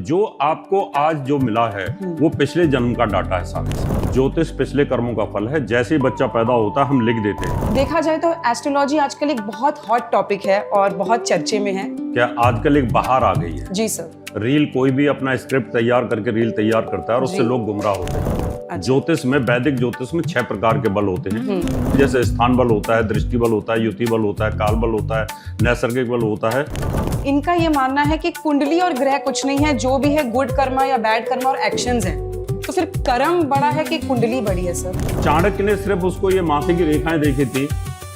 जो आपको आज जो मिला है वो पिछले जन्म का डाटा है सारे। ज्योतिष पिछले कर्मों का फल है। जैसे ही बच्चा पैदा होता है हम लिख देते हैं। देखा जाए तो एस्ट्रोलॉजी आजकल एक बहुत हॉट टॉपिक है और बहुत चर्चे में है। क्या आजकल एक बहार आ गई है? जी सर। रील कोई भी अपना स्क्रिप्ट तैयार करके रील तैयार करता है और उससे लोग गुमराह होते हैं। ज्योतिष में, वैदिक ज्योतिष में 6 प्रकार के बल होते हैं। जैसे स्थान बल होता है, दृष्टि बल होता है, युति बल होता है, काल बल होता है, नैसर्गिक बल होता है। इनका ये मानना है कि कुंडली और ग्रह कुछ नहीं है, जो भी है गुड कर्मा या बैड कर्मा और एक्शंस हैं। तो फिर कर्म बड़ा है कि कुंडली बड़ी है सर? चाणक्य ने सिर्फ उसको ये माथे की रेखाएं देखी थी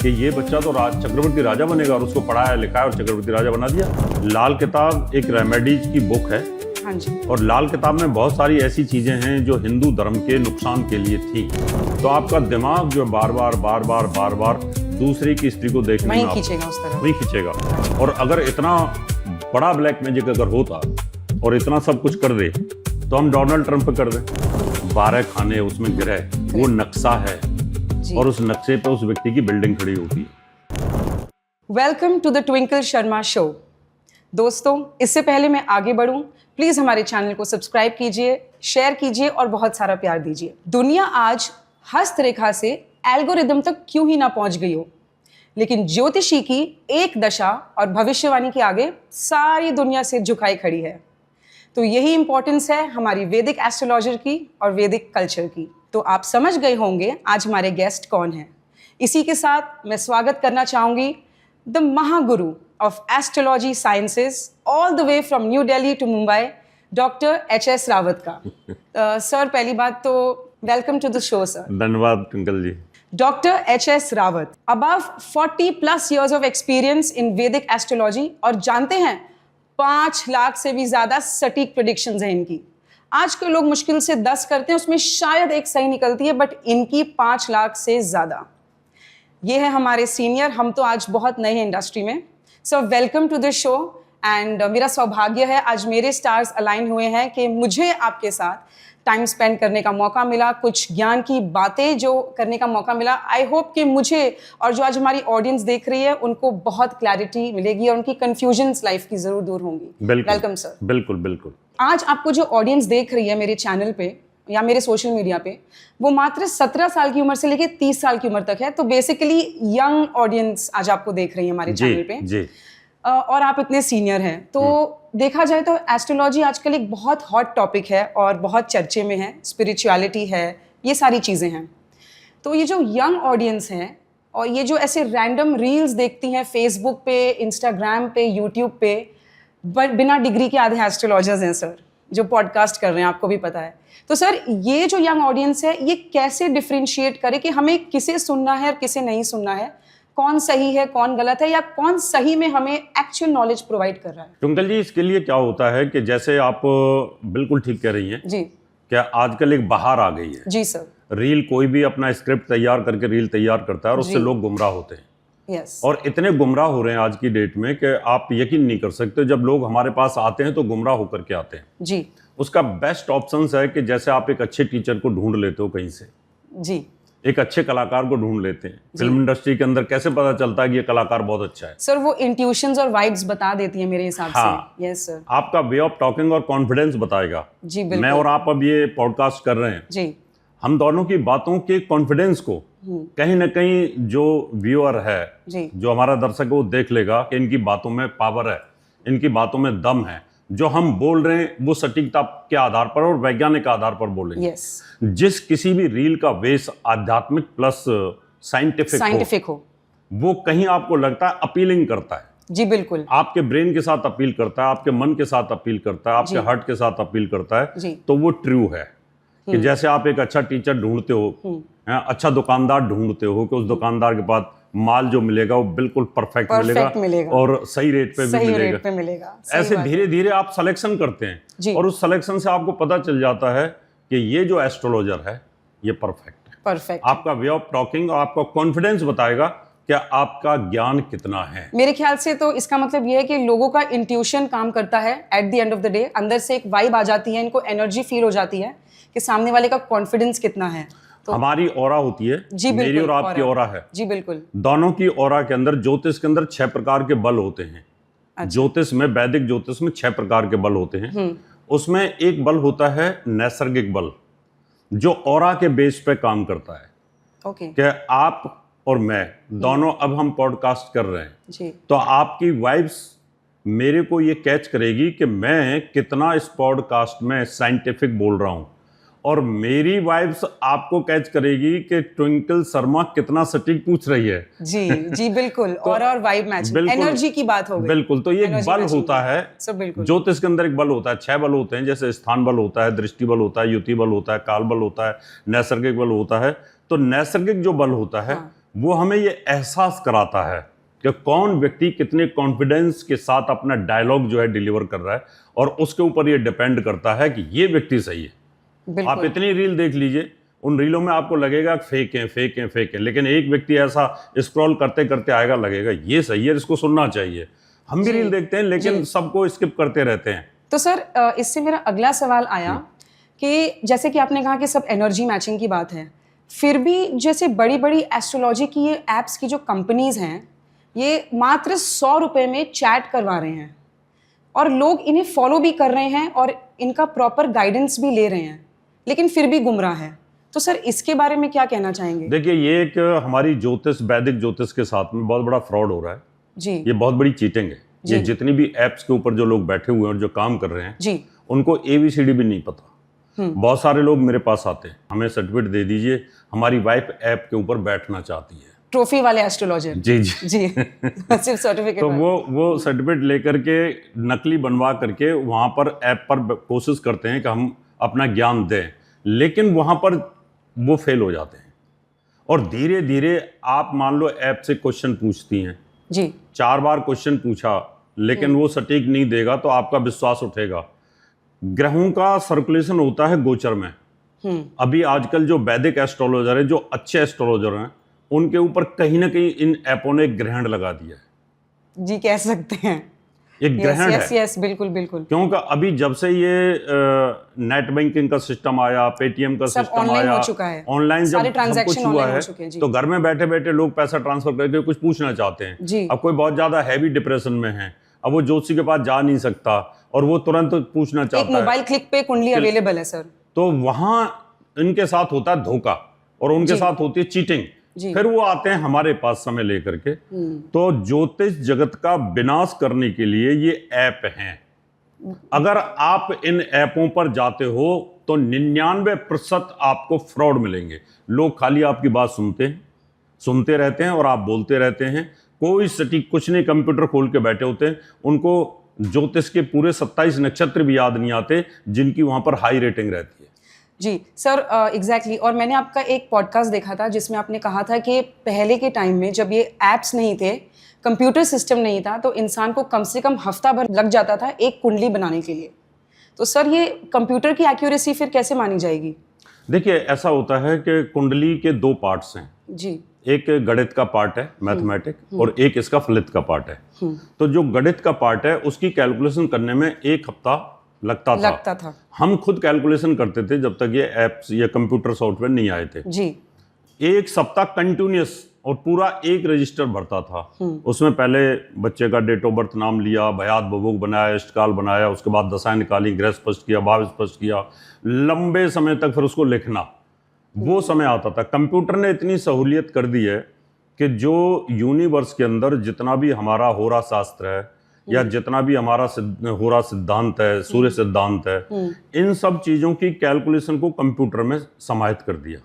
कि ये बच्चा तो चक्रवर्ती राजा बनेगा और उसको पढ़ाया लिखाया और चक्रवर्ती राजा बना दिया। लाल किताब एक रेमेडीज की बुक है। हाँ जी। और लाल किताब में बहुत सारी ऐसी चीजें हैं जो हिंदू धर्म के नुकसान के लिए थी। तो आपका दिमाग जो बार बार दूसरी की स्त्री को देखने में वहीं खींचेगा, उस तरह वहीं खींचेगा। और अगर इतना बड़ा ब्लैक मैजिक अगर होता और इतना सब कुछ कर दे तो हम डोनाल्ड ट्रंप पे कर दें। 12 खाने उसमें ग्रह, वो नक्शा है और उस नक्शे पे उस व्यक्ति की बिल्डिंग खड़ी होती है। Welcome to the Twinkle Sharma show. दोस्तों, इससे पहले मैं आगे बढ़ूं, प्लीज हमारे चैनल को सब्सक्राइब कीजिए, शेयर कीजिए और बहुत सारा प्यार दीजिए। दुनिया आज हस्तरेखा से एल्गोरिदम तक क्यों ही ना पहुंच गई हो, लेकिन ज्योतिषी की एक दशा और भविष्यवाणी के आगे सारी दुनिया से झुकाई खड़ी है। तो यही इंपॉर्टेंस है हमारी वैदिक एस्ट्रोलॉजर की और वैदिक कल्चर की। तो आप समझ गए होंगे आज हमारे गेस्ट कौन हैं। इसी के साथ मैं स्वागत करना चाहूंगी the Mahaguru of astrology sciences all the way from New Delhi to Mumbai, doctor HS Rawat का। सर, पहली बात तो welcome to the show sir. धन्यवाद Twinkle ji. Doctor HS Rawat, above 40+ years of experience in Vedic astrology और जानते हैं 5 लाख से भी ज्यादा सटीक प्रेडिक्शंस हैं इनकी। आज के लोग मुश्किल से 10 करते हैं, उसमें शायद एक सही निकलती है, बट इनकी 5 लाख से ज्यादा। ये है हमारे सीनियर। हम तो आज बहुत नए हैं इंडस्ट्री में। So welcome to the show. And मेरा सौभाग्य है आज मेरे स्टार्स अलाइन हुए हैं कि मुझे आपके साथ टाइम स्पेंड करने का मौका मिला, कुछ ज्ञान की बातें जो करने का मौका मिला। आई होप कि मुझे और जो आज हमारी ऑडियंस देख रही है उनको बहुत क्लैरिटी मिलेगी और उनकी कंफ्यूजन्स लाइफ की जरूर दूर होंगी। Welcome sir. बिल्कुल बिल्कुल। आज आपको जो ऑडियंस देख रही है मेरे चैनल पे या मेरे सोशल मीडिया पे, वो मात्र 17 साल की उम्र से लेके 30 साल की उम्र तक है। तो बेसिकली यंग ऑडियंस आज आपको देख रही है हमारे चैनल पे जी। और आप इतने सीनियर हैं, तो देखा जाए तो एस्ट्रोलॉजी आजकल एक बहुत हॉट टॉपिक है और बहुत चर्चे में है। स्पिरिचुअलिटी है, ये सारी चीज़ें हैं। तो ये जो यंग ऑडियंस हैं और ये जो ऐसे रैंडम रील्स देखती हैं फेसबुक पे, इंस्टाग्राम पे, यूट्यूब पे, बिना डिग्री के आधे एस्ट्रोलॉजर्स हैं सर, जो पॉडकास्ट कर रहे हैं, आपको भी पता है। तो सर, ये जो यंग ऑडियंस है ये कैसे डिफरेंशिएट करे कि हमें किसे सुनना है और किसे नहीं सुनना है, कौन सही है कौन गलत है, या कौन सही में हमें एक्चुअल नॉलेज प्रोवाइड कर रहा है? ट्विंकल जी, इसके लिए क्या होता है कि जैसे आप बिल्कुल ठीक कह रही हैं जी। क्या आजकल एक बहार आ गई है। जी सर। रील कोई भी अपना स्क्रिप्ट तैयार करके रील तैयार करता है और उससे लोग गुमराह होते हैं। यस। और इतने गुमराह हो रहे हैं आज की डेट में कि आप यकीन नहीं कर सकते। जब लोग हमारे पास आते हैं तो गुमराह होकर के आते हैं। जी। उसका बेस्ट ऑप्शन है कि जैसे आप एक अच्छे टीचर को ढूंढ लेते हो कहीं से, जी, एक अच्छे कलाकार को ढूंढ लेते हैं। फिल्म इंडस्ट्री के अंदर कैसे पता चलता है कि ये कलाकार बहुत अच्छा है? सर, वो इंट्यूशंस और वाइब्स बता देती है मेरे हिसाब हाँ, से। Yes sir. आपका वे ऑफ टॉकिंग और कॉन्फिडेंस बताएगा। जी बिल्कुल। मैं और आप अब ये पॉडकास्ट कर रहे हैं, जी, हम दोनों की बातों के कॉन्फिडेंस को कहीं ना कहीं जो व्यूअर है, जो हमारा दर्शक है, वो देख लेगा कि इनकी बातों में पावर है, इनकी बातों में दम है। जो हम बोल रहे हैं वो सटीकता के आधार पर और वैज्ञानिक आधार पर बोलेंगे। यस। जिस किसी भी रील का बेस आध्यात्मिक प्लस साइंटिफिक हो, वो कहीं आपको लगता है अपीलिंग करता है। जी बिल्कुल। आपके ब्रेन के साथ अपील करता है, आपके मन के साथ अपील करता है, आपके हार्ट के साथ अपील करता है। तो वो ट्रू है कि जैसे आप एक अच्छा टीचर ढूंढते हो, अच्छा दुकानदार ढूंढते हो कि उस दुकानदार के पास माल जो मिलेगा वो बिल्कुल परफेक्ट मिलेगा और सही रेट पे भी मिलेगा। ऐसे धीरे धीरे आप सिलेक्शन करते हैं और उस सिलेक्शन से आपको पता चल जाता है कि ये जो एस्ट्रोलॉजर है ये परफेक्ट है। आपका वे ऑफ टॉकिंग और आपका कॉन्फिडेंस बताएगा कि आपका ज्ञान कितना है। मेरे ख्याल से तो इसका मतलब ये है कि लोगों का इंट्यूशन काम करता है। At the end of the day अंदर से एक वाइब आ जाती है, इनको एनर्जी फील हो जाती है कि सामने वाले का कॉन्फिडेंस कितना है। तो हमारी ऑरा होती है, मेरी और आपकी ऑरा है। जी बिल्कुल। दोनों की ऑरा के अंदर, ज्योतिष के अंदर 6 प्रकार के बल होते हैं। ज्योतिष में, वैदिक ज्योतिष में 6 प्रकार के बल होते हैं उसमें एक बल होता है नैसर्गिक बल, जो ऑरा के बेस पे काम करता है। ओके। कि आप और मैं दोनों अब हम पॉडकास्ट कर रहे हैं जी। तो आपकी वाइब्स मेरे को ये कैच करेगी कि मैं कितना इस पॉडकास्ट में साइंटिफिक बोल रहा हूं, और मेरी वाइब्स आपको कैच करेगी कि ट्विंकल शर्मा कितना सटीक पूछ रही है। जी जी बिल्कुल। तो और वाइब मैचिंग, एनर्जी की बात हो गई। बिल्कुल। तो ये एक बल होता है, ज्योतिष के अंदर एक बल होता है, 6 बल होते हैं, जैसे स्थान बल होता है, दृष्टि बल होता है, युति बल होता है, काल बल होता है, नैसर्गिक बल होता है। तो नैसर्गिक जो बल होता है वो हमें ये एहसास कराता है कि कौन व्यक्ति कितने कॉन्फिडेंस के साथ अपना डायलॉग जो है डिलीवर कर रहा है, और उसके ऊपर ये डिपेंड करता है कि ये व्यक्ति सही है। आप इतनी रील देख लीजिए, उन रीलों में आपको लगेगा फेक है फेक है फेक है, लेकिन एक व्यक्ति ऐसा स्क्रॉल करते करते आएगा, लगेगा ये सही है, इसको सुनना चाहिए। हम भी रील देखते हैं लेकिन सबको स्किप करते रहते हैं। तो सर इससे मेरा अगला सवाल आया कि जैसे कि आपने कहा कि सब एनर्जी मैचिंग की बात है, फिर भी जैसे बड़ी बड़ी एस्ट्रोलॉजी की ये एप्स की जो कंपनीज हैं, ये मात्र 100 रुपए में चैट करवा रहे हैं और लोग इन्हें फॉलो भी कर रहे हैं और इनका प्रॉपर गाइडेंस भी ले रहे हैं, लेकिन फिर भी गुमराह है। तो सर इसके बारे में क्या कहना चाहेंगे? देखिए, ये एक हमारी ज्योतिष, वैदिक ज्योतिष के साथ में बहुत बड़ा फ्रॉड हो रहा है जी। ये बहुत बड़ी चीटिंग है। ये जितनी भी एप्स के ऊपर जो लोग बैठे हुए हैं और जो काम कर रहे हैं जी, उनको ABCD भी नहीं पता। बहुत सारे लोग मेरे पास आते हैं, हमें सर्टिफिकेट दे दीजिए, हमारी वाइफ ऐप के ऊपर बैठना चाहती है। ट्रॉफी वाले एस्ट्रोलॉजर। जी जी जी सिर्फ सर्टिफिकेट। तो वो सर्टिफिकेट लेकर के नकली बनवा करके वहां पर ऐप पर कोशिश करते हैं कि हम अपना ज्ञान दें, लेकिन वहां पर वो फेल हो जाते हैं। और धीरे धीरे आप मान लो ऐप से क्वेश्चन पूछती हैं जी, 4 बार क्वेश्चन पूछा लेकिन वो सटीक नहीं देगा तो आपका विश्वास उठेगा। ग्रहों का सर्कुलेशन होता है गोचर में। अभी आजकल जो वैदिक एस्ट्रोलॉजर है, जो अच्छे एस्ट्रोलॉजर हैं, उनके ऊपर कहीं ना कहीं इन ऐपों ने ग्रहण लगा दिया है। जी कह सकते हैं, एक ग्रहण है। यस बिल्कुल बिल्कुल। क्योंकि अभी जब से ये नेट बैंकिंग का सिस्टम आया, पेटीएम का सिस्टम आया, ऑनलाइन जब सब कुछ हुआ है, तो घर में बैठे बैठे लोग पैसा ट्रांसफर करके कुछ पूछना चाहते हैं। अब कोई बहुत ज्यादा हैवी डिप्रेशन में है, अब वो ज्योतिषी के पास जा नहीं सकता और वो तुरंत पूछना चाहता है। मोबाइल क्लिक पे कुंडली अवेलेबल है सर। तो वहां इनके साथ होता है धोखा और उनके साथ होती है चीटिंग। फिर वो आते हैं हमारे पास समय लेकर के। तो ज्योतिष जगत का विनाश करने के लिए ये ऐप हैं। अगर आप इन ऐपों पर जाते हो तो 99% आपको फ्रॉड मिलेंगे। लोग खाली आपकी बात सुनते रहते हैं और आप बोलते रहते हैं, कोई सटीक कुछ नहीं। कंप्यूटर खोल के बैठे होते हैं, उनको ज्योतिष के पूरे 27 नक्षत्र भी याद नहीं आते जिनकी वहां पर हाई रेटिंग रहती है। जी सर, एग्जैक्टली। और मैंने आपका एक पॉडकास्ट देखा था जिसमें आपने कहा था कि पहले के टाइम में जब ये एप्स नहीं थे, कंप्यूटर सिस्टम नहीं था, तो इंसान को कम से कम हफ्ता भर लग जाता था एक कुंडली बनाने के लिए। तो सर ये कंप्यूटर की एक्यूरेसी फिर कैसे मानी जाएगी? देखिए, ऐसा होता है कि कुंडली के 2 पार्ट्स हैं जी। एक गणित का पार्ट है, मैथमेटिक, और एक इसका फलित का पार्ट है। तो जो गणित का पार्ट है उसकी कैलकुलेशन करने में 1 हफ्ता लगता था। हम खुद कैलकुलेशन करते थे जब तक ये एप्स या कंप्यूटर सॉफ्टवेयर नहीं आए थे जी। 1 सप्ताह कंटिन्यूस और पूरा एक रजिस्टर भरता था। उसमें पहले बच्चे का डेट ऑफ बर्थ नाम लिया, भयात भवोग बनाया, इष्टकाल बनाया, उसके बाद दशाएं निकाली, ग्रह स्पष्ट किया, भाव स्पष्ट किया, लंबे समय तक फिर उसको लिखना, वो समय आता था। कंप्यूटर ने इतनी सहूलियत कर दी है कि जो यूनिवर्स के अंदर जितना भी हमारा होरा शास्त्र है या जितना भी हमारा होरा सिद्धांत है, सूर्य सिद्धांत है, इन सब चीजों की कैलकुलेशन को कंप्यूटर में समाहित कर दिया।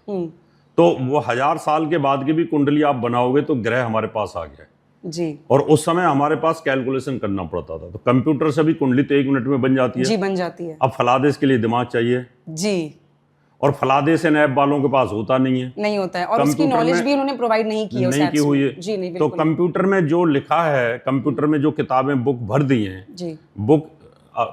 तो वो 1000 साल के बाद की भी कुंडली आप बनाओगे तो ग्रह हमारे पास आ गया जी। और उस समय हमारे पास कैलकुलेशन करना पड़ता था। तो कंप्यूटर से भी कुंडली तो 1 मिनट में बन जाती है। जी, बन जाती है। अब फलादेश के लिए दिमाग चाहिए जी, और फलादेश ऐप वालों के पास होता नहीं है, नहीं होता है, और उसकी नॉलेज भी उन्होंने प्रोवाइड नहीं की हुई है। जी नहीं, तो कंप्यूटर में जो लिखा है, कंप्यूटर में जो किताबें बुक भर दी हैं जी, बुक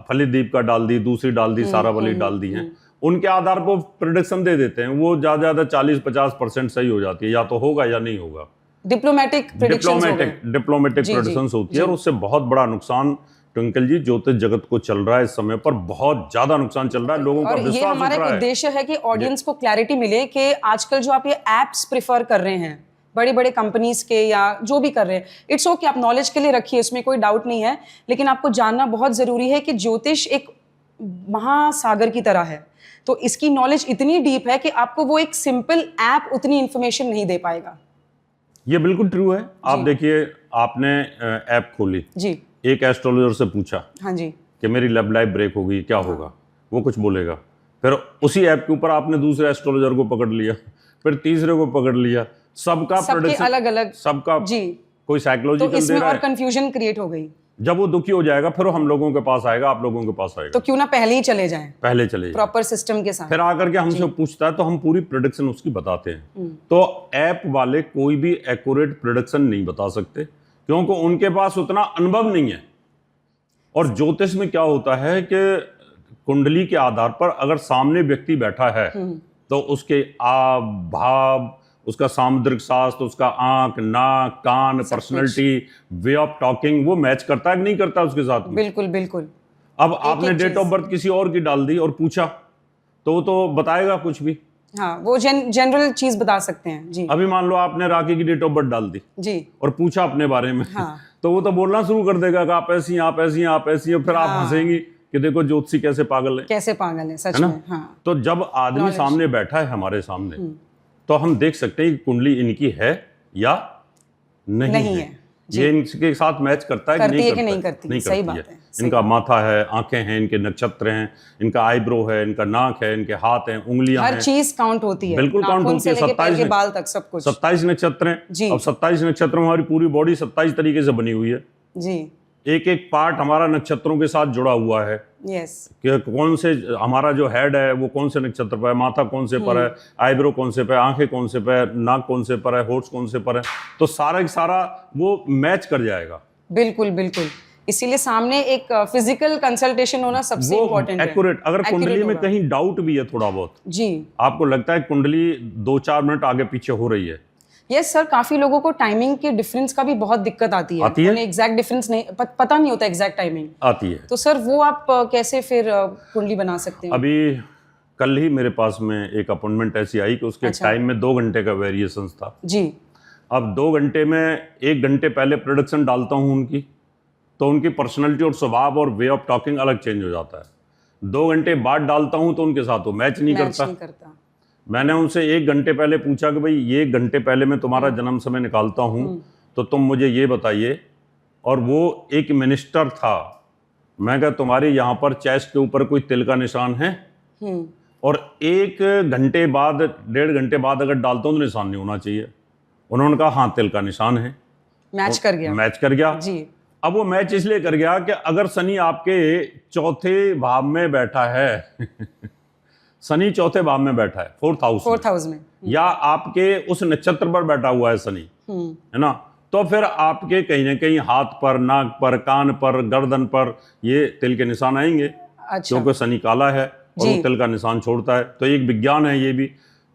फलिदीप का डाल दी, दूसरी डाल दी, सारावली डाल दी हैं, उनके आधार पर प्रेडिक्शन दे देते हैं। वो ज्यादा 40-50% सही हो जाती है, या तो होगा या नहीं होगा। डिप्लोमेटिक प्रेडिक्शंस होती है और उससे बहुत बड़ा नुकसान ट्विंकल जी ज्योतिष जगत को चल रहा है। इस समय पर बहुत ज्यादा नुकसान चल रहा है, लोगों का विश्वास उठ रहा है। ये हमारा उद्देश्य है कि ऑडियंस को क्लैरिटी मिले कि आजकल जो आप ये एप्स प्रेफर कर रहे हैं बड़े बड़े कंपनीज के या जो भी कर रहे हैं, इट्स ओके, आप नॉलेज के लिए रखिए, इसमें कोई डाउट नहीं है, लेकिन आपको जानना बहुत जरूरी है कि ज्योतिष एक महासागर की तरह है, तो इसकी नॉलेज इतनी डीप है कि आपको वो एक सिंपल ऐप उतनी इंफॉर्मेशन नहीं दे पाएगा। ये बिल्कुल ट्रू है। आप देखिए, आपने ऐप खोली जी, एक एस्ट्रोलॉजर से पूछा हाँ जी, कि मेरी लव लाइफ ब्रेक हो गई, क्या होगा, वो कुछ बोलेगा। फिर उसी ऐप के ऊपर आपने दूसरे एस्ट्रोलॉजर को पकड़ लिया, फिर तीसरे को पकड़ लिया, सबका सबके प्रेडिक्शन अलग अलग, सबका जी, कोई तो साइकोलॉजिकल दे इसमें रहा और है। कंफ्यूजन क्रिएट हो गई। जब वो दुखी हो जाएगा फिर वो हम लोगों के पास आएगा, आप लोगों के पास आएगा, तो क्यों ना पहले ही चले जाएं पहले चले जाइए। प्रॉपर सिस्टम के साथ। फिर आकर के हमसे पूछता है तो हम पूरी प्रोडिक्शन उसकी बताते हैं। तो ऐप वाले कोई भी एक्यूरेट प्रोडिक्शन नहीं बता सकते, क्योंकि उनके पास उतना अनुभव नहीं है। और ज्योतिष में क्या होता है कि कुंडली के आधार पर अगर सामने व्यक्ति बैठा है तो उसके आव भाव, उसका सामुद्रिक शास्त्र, उसका आंख, नाक, कान, पर्सनैलिटी, वे ऑफ टॉकिंग, वो मैच करता है कि नहीं करता उसके साथ में। बिल्कुल बिल्कुल। अब आपने डेट ऑफ बर्थ किसी और की डाल दी और पूछा तो वो तो बताएगा कुछ भी। हाँ, वो जनरल चीज बता सकते हैं जी। अभी मान लो आपने राखी की डेट ऑफ बर्थ डाल दी जी, और पूछा अपने बारे में, हाँ, तो वो तो बोलना शुरू कर देगा कि आप ऐसी हैं, आप ऐसी हैं, आप ऐसी हैं। फिर आप हंसेंगी कि देखो ज्योतिषी कैसे पागल है। कैसे पागल है, सच है ना? में। हाँ, तो जब आदमी सामने बैठा है हमारे सामने, तो हम देख सकते हैं कि कुंडली इनकी है या नहीं है। ये इनके साथ मैच करता है करती है कि नहीं नहीं करती, नहीं सही करती बात है। इनका माथा है, आंखें हैं, इनके नक्षत्र हैं, इनका आईब्रो है, इनका नाक है, इनके हाथ हैं, उंगलियां हर हैं। चीज काउंट होती है, बिल्कुल काउंट नाखून होती से है। लेके पैर 27 के बाल तक सब कुछ। 27 नक्षत्र जी। हैं। अब 27 नक्षत्र में हमारी पूरी बॉडी 27 तरीके से बनी हुई है। जी, एक एक पार्ट हमारा नक्षत्रों के साथ जुड़ा हुआ है यस, कि कौन से हमारा जो हेड है वो कौन से नक्षत्र पर है, माथा कौन से पर है, आईब्रो कौन से पर है, आंखें कौन से पर है, नाक कौन से पर है, होठ्स कौन से पर है। तो सारा का सारा वो मैच कर जाएगा। बिल्कुल बिल्कुल। इसीलिए सामने एक फिजिकल कंसल्टेशन होना सबसे इम्पोर्टेंट है। एक्यूरेट। अगर कुंडली में होगा। कहीं डाउट भी है थोड़ा बहुत, जी, आपको लगता है कुंडली 2-4 मिनट आगे पीछे हो रही है, यस सर, काफी लोगों को टाइमिंग के डिफरेंस का भी बहुत दिक्कत आती है। उन्हें एग्जैक्ट डिफरेंस नहीं पता नहीं होता, एग्जैक्ट टाइमिंग आती है। तो सर वो आप कैसे फिर कुंडली बना सकते हैं? अभी कल ही मेरे पास में एक अपॉइंटमेंट ऐसी आई कि उसके टाइम में 2 घंटे का वेरिएशन था जी। अब 2 घंटे में 1 घंटे पहले प्रोडक्शन डालता हूँ उनकी, तो उनकी पर्सनैलिटी और स्वभाव और वे ऑफ टॉकिंग अलग चेंज हो जाता है। 2 घंटे बाद डालता हूँ तो उनके साथ वो मैच नहीं करता। मैंने उनसे 1 घंटे पहले पूछा कि भाई ये 1 घंटे पहले मैं तुम्हारा जन्म समय निकालता हूँ तो तुम मुझे ये बताइए, और वो एक मिनिस्टर था। मैं कहा तुम्हारे यहाँ पर चेस्ट के ऊपर कोई तिल का निशान है? और 1 घंटे बाद 1.5 घंटे बाद अगर डालता हूँ तो निशान नहीं होना चाहिए। उन्होंने कहा हाँ तिल का निशान है। मैच कर गया। मैच कर गया जी। अब वो मैच इसलिए कर गया कि अगर शनि आपके चौथे भाव में बैठा है शनि चौथे भाव में बैठा है, 4th हाउस में, या आपके उस नक्षत्र पर बैठा हुआ है शनि, है ना, तो फिर आपके कहीं ना कहीं हाथ पर, नाक पर, कान पर, गर्दन पर ये तिल के निशान आएंगे। अच्छा। क्योंकि शनि काला है और वो तिल का निशान छोड़ता है। तो एक विज्ञान है ये भी।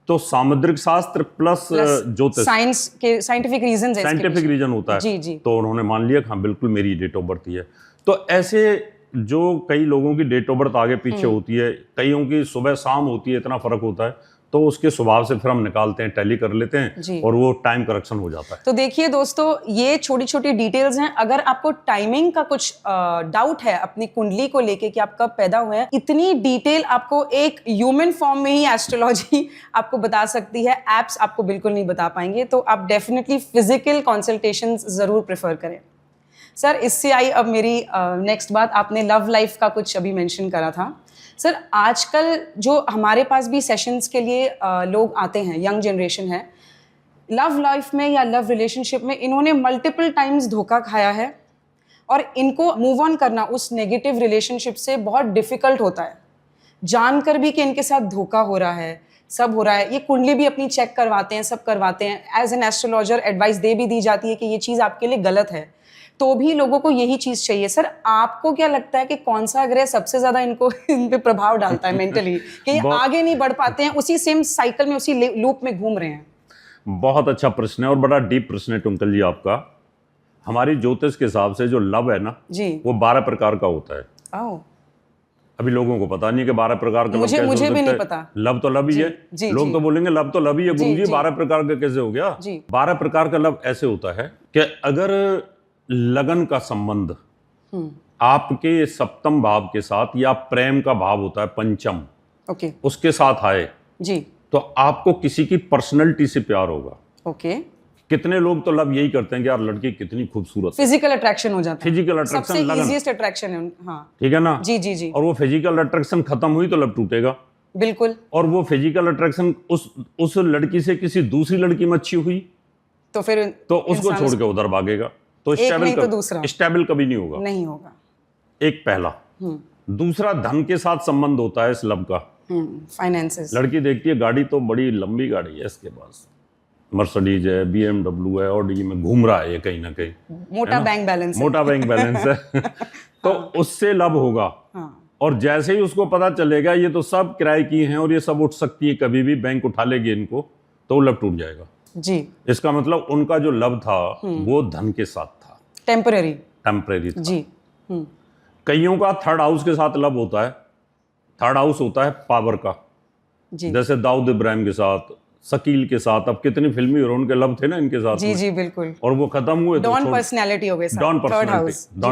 तो सामुद्रिक शास्त्र प्लस ज्योतिष, साइंस के साइंटिफिक रीजन है, साइंटिफिक रीजन होता है। जी जी। तो उन्होंने मान लिया हाँ बिल्कुल मेरी डेट ऑफ बर्थ ही है। तो ऐसे जो कई लोगों की डेट ऑफ बर्थ आगे पीछे होती है, कईयों की सुबह शाम होती है, इतना फर्क होता है, तो उसके स्वभाव से फिर हम निकालते हैं, टैली कर लेते हैं और वो टाइम करेक्शन हो जाता है। तो देखिए दोस्तों, ये छोटी छोटी डिटेल्स हैं। अगर आपको टाइमिंग का कुछ डाउट है अपनी कुंडली को लेके कि आप कब पैदा हुए हैं, इतनी डिटेल आपको एक ह्यूमन फॉर्म में ही एस्ट्रोलॉजी आपको बता सकती है। एप्स आपको बिल्कुल नहीं बता पाएंगे। तो आप डेफिनेटली फिजिकल कंसल्टेशंस जरूर प्रेफर करें। सर, इससे आई अब मेरी नेक्स्ट बात। आपने लव लाइफ का कुछ अभी मेंशन करा था। सर, आजकल जो हमारे पास भी सेशंस के लिए लोग आते हैं, यंग जनरेशन है, लव लाइफ में या लव रिलेशनशिप में इन्होंने मल्टीपल टाइम्स धोखा खाया है और इनको मूव ऑन करना उस नेगेटिव रिलेशनशिप से बहुत डिफिकल्ट होता है, जानकर भी कि इनके साथ धोखा हो रहा है, सब हो रहा है। ये कुंडली भी अपनी चेक करवाते हैं, सब करवाते हैं। एज एन एस्ट्रोलॉजर एडवाइस दे भी दी जाती है कि ये चीज़ आपके लिए गलत है, तो भी लोगों को यही चीज चाहिए। सर, आपको क्या लगता है कि कौन सा ग्रह सबसे ज्यादा इनको इन पे प्रभाव डालता है मेंटली, कि ये आगे नहीं बढ़ पाते हैं, उसी सेम साइकिल में, उसी लूप में घूम रहे हैं? बहुत अच्छा प्रश्न है और बड़ा डीप प्रश्न है ट्विंकल जी आपका। हमारी ज्योतिष के हिसाब से जो लव है ना जी, वो 12 प्रकार का होता है। अभी लोगों को पता नहीं कि 12 प्रकार का मुझे भी नहीं पता। लव तो लव ही है। लोग तो बोलेंगे लव तो लव ही है गुरुजी, 12 प्रकार का कैसे हो गया? 12 प्रकार का लव ऐसे होता है कि अगर लगन का संबंध आपके सप्तम भाव के साथ या प्रेम का भाव होता है पंचम, ओके, उसके साथ आए जी, तो आपको किसी की पर्सनैलिटी से प्यार होगा। ओके, कितने लोग तो लव यही करते हैं कि यार लड़की कितनी खूबसूरत है, फिजिकल अट्रैक्शन हो जाता है, फिजिकल अट्रैक्शन, सबसे लगन, इजीएस्ट अट्रैक्शन है। हाँ, ठीक है ना। जी जी जी, और वो फिजिकल अट्रैक्शन खत्म हुई तो लव टूटेगा। बिल्कुल। और वो फिजिकल अट्रैक्शन उस लड़की से किसी दूसरी लड़की में अच्छी हुई तो फिर तो उसको छोड़ के उधर भागेगा, तो एक नहीं तो दूसरा स्टेबल कभी नहीं होगा, नहीं होगा। एक पहला। दूसरा, धन के साथ संबंध होता है इस लव का। फाइनेंसेस, लड़की देखती है गाड़ी तो बड़ी लंबी गाड़ी है इसके पास, मर्सिडीज है, BMW है, ऑडी में घूम रहा है ये कहीं ना कहीं, मोटा बैंक बैलेंस है। मोटा बैंक बैलेंस है तो उससे लव होगा। हाँ, और जैसे ही उसको पता चलेगा ये तो सब किराए की हैं और ये सब उठ सकती है कभी भी, बैंक उठा लेगी इनको, तो वो लव टूट जाएगा जी। इसका मतलब उनका जो लव था वो धन के साथ था, टेम्पररी था। जी। कईयों का थर्ड हाउस के साथ लव होता है। थर्ड हाउस होता है पावर का, जी जैसे दाऊद इब्राहिम के साथ, शकील के साथ, अब कितनी फिल्मी हीरोइन के लव थे ना इनके साथ जी में, जी बिल्कुल। और वो खत्म हुए तो डॉन पर्सनैलिटी हो गए, डॉन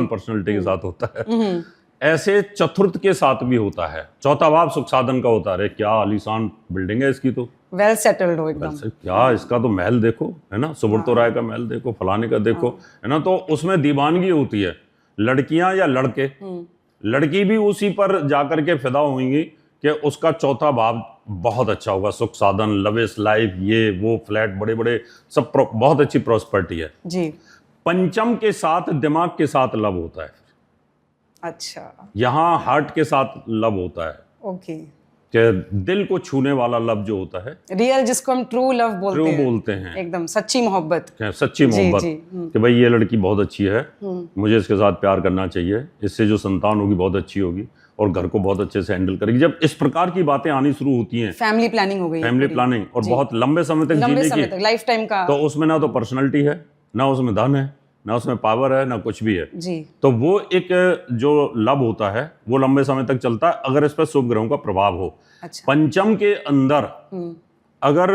पर्सनैलिटी के साथ होता है। ऐसे चतुर्थ के साथ भी होता है। चौथा भाव सुख साधन का होता है। क्या आलीशान बिल्डिंग है इसकी, तो वेल सेटल्ड हो एकदम, क्या इसका तो महल देखो, है ना, सुब्रतो राय का महल देखो, फलाने का देखो, है ना, तो उसमें दीवानगी होती है। लड़कियां या लड़के, लड़की भी उसी पर जाकर के फिदा होंगी कि उसका चौथा भाव बहुत अच्छा होगा, सुख साधन, लविश लाइफ, ये वो, फ्लैट बड़े बड़े, सब बहुत अच्छी प्रॉस्पेरिटी है जी। पंचम के साथ दिमाग के साथ लव होता है। अच्छा, यहाँ हार्ट के साथ लव होता है, ओके, कि दिल को छूने वाला लव जो होता है, रियल, जिसको हम ट्रू लव बोलते हैं, हैं, एकदम सच्ची मोहब्बत, सच्ची मोहब्बत, जी, कि भाई ये लड़की बहुत अच्छी है, मुझे इसके साथ प्यार करना चाहिए, इससे जो संतान होगी बहुत अच्छी होगी और घर को बहुत अच्छे से हैंडल करेगी। जब इस प्रकार की बातें आनी शुरू होती हैं, फैमिली प्लानिंग हो गई, फैमिली प्लानिंग, और बहुत लंबे समय तक जीने की, लाइफ टाइम का, तो उसमें ना तो पर्सनैलिटी है, ना उसमें धन है, ना उसमें पावर है, ना कुछ भी है जी। तो वो एक जो लव होता है वो लंबे समय तक चलता है अगर इस पर शुभ ग्रहों का प्रभाव हो। अच्छा। पंचम के अंदर अगर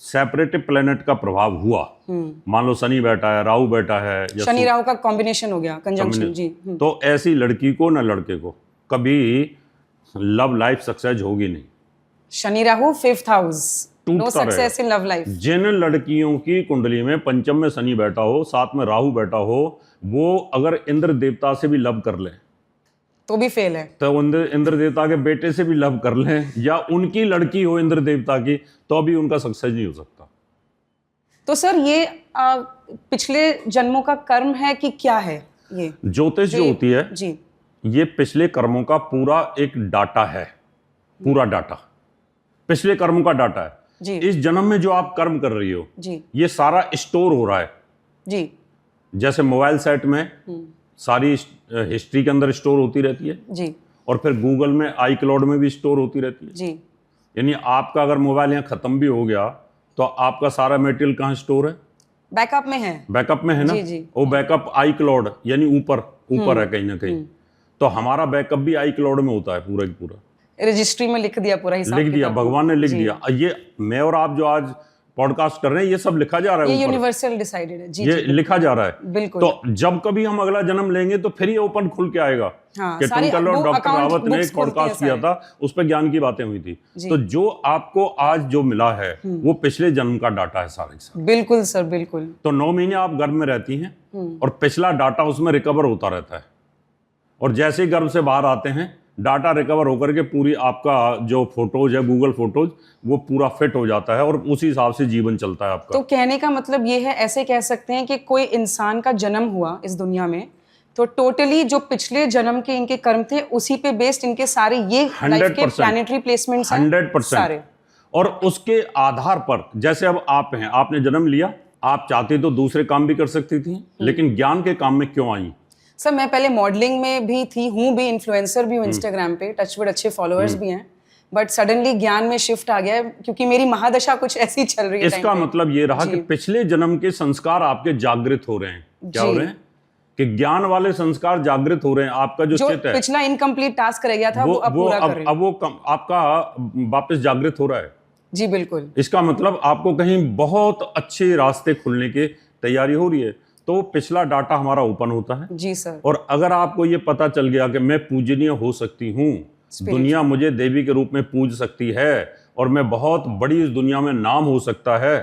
सेपरेटिव प्लेनेट का प्रभाव हुआ, मान लो शनि बैठा है, राहु बैठा है, या शनि राहु का कॉम्बिनेशन हो गया, कंजंक्शन जी, तो ऐसी लड़की को ना लड़के को कभी लव लाइफ सक्सेस होगी नहीं। Shani Rahu 5th house, no success in love life. जिन लड़कियों की कुंडली में पंचम में शनि बैठा हो, साथ में राहु बैठा हो, वो अगर इंद्र देवता से भी लव कर ले तो भी फेल है, तो इंद्र देवता के बेटे से भी लव कर लें, या उनकी लड़की हो इंद्र देवता की, तो भी उनका सक्सेस नहीं हो सकता। तो सर ये पिछले जन्मों का कर्म है कि क्या है? ये ज्योतिष जो होती है जी, ये पिछले कर्मों का पूरा एक डाटा है, पूरा डाटा पिछले कर्मों का डाटा है जी। इस जन्म में जो आप कर्म कर रही हो जी ये सारा स्टोर हो रहा है जी। जैसे मोबाइल सेट में सारी हिस्ट्री के अंदर स्टोर होती रहती है जी, और फिर गूगल में आई क्लाउड में भी स्टोर होती रहती है जी। यानी आपका अगर मोबाइल यहाँ खत्म भी हो गया तो आपका सारा मटेरियल कहाँ स्टोर है? बैकअप में है, बैकअप में है ना। जी, जी। वो बैकअप आई क्लाउड यानी ऊपर है कहीं ना कहीं। तो हमारा बैकअप भी आई क्लाउड में होता है पूरा की पूरा, रजिस्ट्री में लिख दिया, पूरा हिसाब लिख दिया, भगवान ने लिख दिया। ये मैं और आप जो आज पॉडकास्ट कर रहे हैं ये सब लिखा जा रहा है, ये यूनिवर्सल डिसाइडेड है जी, ये जी, लिखा जा रहा है। बिल्कुल। तो जब कभी हम अगला जन्म लेंगे तो फिर ये ओपन खुल के आएगा। हाँ, कि टुनकल और डॉक्टर रावत ने एक खुलती पॉडकास्ट किया था, उस पर ज्ञान की बातें हुई थी। तो जो आपको आज जो मिला है वो पिछले जन्म का डाटा है सारे सारे। बिल्कुल सर, बिल्कुल। तो 9 महीने आप गर्भ में रहती हैं और पिछला डाटा उसमें रिकवर होता रहता है, और जैसे ही गर्भ से बाहर आते हैं डाटा रिकवर होकर के पूरी आपका जो फोटोज है गूगल फोटोज वो पूरा फिट हो जाता है और उसी हिसाब से जीवन चलता है आपका। तो कहने का मतलब ये है, ऐसे कह सकते हैं कि कोई इंसान का जन्म हुआ इस दुनिया में तो टोटली जो पिछले जन्म के इनके कर्म थे उसी पे बेस्ड इनके सारे ये लाइफ के प्लैनेटरी प्लेसमेंट्स हैं 100%। और उसके आधार पर जैसे अब आप हैं, आपने जन्म लिया, आप चाहती तो दूसरे काम भी कर सकती थी, लेकिन ज्ञान के काम में क्यों आई? सर मैं पहले मॉडलिंग में भी थी, हूँ भी, इन्फ्लुएंसर भी हूँ इंस्टाग्राम पे, टचवुड अच्छे फॉलोअर्स भी हैं, बट सडनली ज्ञान में शिफ्ट आ गया है क्योंकि मेरी महादशा कुछ ऐसी चल रही है। इसका मतलब ये रहा कि पिछले जन्म के संस्कार आपके जागृत हो रहे हैं। क्या हो रहे हैं? कि ज्ञान वाले संस्कार जागृत हो रहे हैं। आपका जो चित्त है, पिछला इनकम्प्लीट टास्क रह गया था, वो अब पूरा कर रहे हैं। अब वो आपका वापस जागृत हो रहा है। जी बिल्कुल। इसका मतलब आपको कहीं बहुत अच्छे रास्ते खुलने की तैयारी हो रही है। तो पिछला डाटा हमारा ओपन होता है। जी सर। और अगर आपको ये पता चल गया कि मैं पूजनीय हो सकती हूँ, दुनिया मुझे देवी के रूप में पूज सकती है और मैं बहुत बड़ी इस दुनिया में नाम हो सकता है,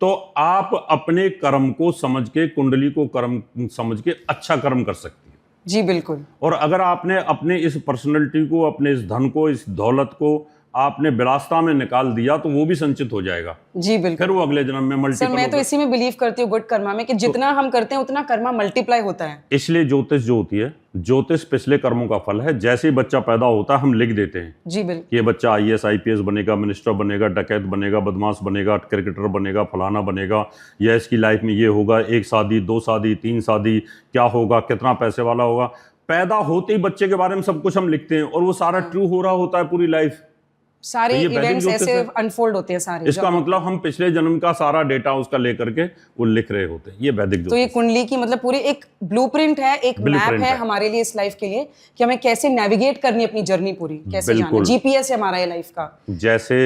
तो आप अपने कर्म को समझ के, कुंडली को कर्म समझ के अच्छा कर्म कर सकती है। जी बिल्कुल। और अगर आपने अपने इस पर्सनैलिटी को, अपने इस धन को, इस दौलत को आपने विलासता में निकाल दिया, तो वो भी संचित हो जाएगा। जी बिल्कुल। फिर वो अगले जन्म में मल्टीपल। सर मैं तो इसी में बिलीव करती हूँ, गुड कर्मा में, कि जितना हम करते हैं उतना कर्मा मल्टीप्लाई होता है। इसलिए ज्योतिष जो होती है, ज्योतिष पिछले कर्मों का फल है। जैसे ही बच्चा पैदा होता है हम लिख देते हैं जी बिल्कुल, ये बच्चा IAS IPS बनेगा, मिनिस्टर बनेगा, डकैत बनेगा, बदमाश बनेगा, क्रिकेटर बनेगा, फलाना बनेगा, या इसकी लाइफ में ये होगा, 1 शादी, 2 शादी, 3 शादी, क्या होगा, कितना पैसे वाला होगा। पैदा होते ही बच्चे के बारे में सब कुछ हम लिखते हैं और वो सारा ट्रू हो रहा होता है पूरी लाइफ। सारे इवेंट्स ऐसे अनफोल्ड होते हैं सारे। इसका मतलब हम पिछले जन्म का सारा डेटा उसका लेकर के वो लिख रहे होते हैं। ये वैदिक ज्योतिष। तो ये कुंडली की मतलब पूरी एक ब्लूप्रिंट है, एक मैप है हमारे लिए इस लाइफ के लिए, कि हमें कैसे नेविगेट करनी अपनी जर्नी पूरी, कैसे जाना। GPS है हमारा ये लाइफ का। जैसे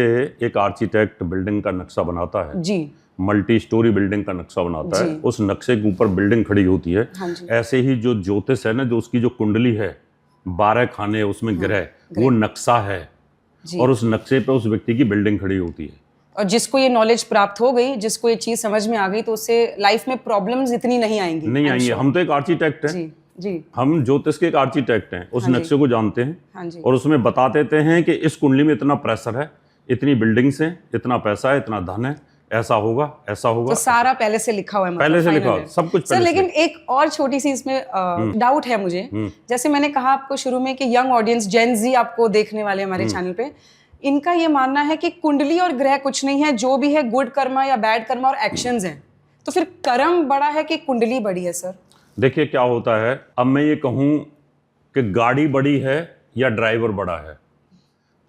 एक आर्किटेक्ट बिल्डिंग का नक्शा बनाता है जी, मल्टी स्टोरी बिल्डिंग का नक्शा बनाता है, उस नक्शे के ऊपर बिल्डिंग खड़ी होती है। ऐसे ही जो ज्योतिष है ना, जो उसकी जो कुंडली है, 12 खाने उसमें ग्रह, वो नक्शा है और उस नक्शे पे उस व्यक्ति की बिल्डिंग खड़ी होती है। और जिसको ये नॉलेज प्राप्त हो गई, जिसको ये चीज समझ में आ गई, तो उससे लाइफ में प्रॉब्लम्स इतनी नहीं आएंगी। नहीं आएंगी। हम तो एक आर्किटेक्ट हैं। जी जी, हम ज्योतिष के एक आर्किटेक्ट हैं, उस नक्शे को जानते हैं। हाँ जी। और उसमें बता देते हैं कि इस कुंडली में इतना प्रेशर है, इतनी बिल्डिंग्स हैं, इतना पैसा है, इतना धन है, ऐसा होगा, ऐसा होगा। तो सारा पहले से लिखा हुआ है, पहले से लिखा हुआ सब कुछ। सर लेकिन एक और छोटी सी इसमें डाउट है मुझे। जैसे मैंने कहा आपको शुरू में कि यंग ऑडियंस, जेन जी आपको देखने वाले हमारे चैनल पे, इनका ये मानना है कि कुंडली और ग्रह कुछ नहीं है, जो भी है गुड कर्मा या बैड कर्मा और एक्शंस हैं। तो फिर कर्म बड़ा है कि कुंडली बड़ी है सर? देखिए क्या होता है, अब मैं ये कहूँ कि गाड़ी बड़ी है या ड्राइवर बड़ा है,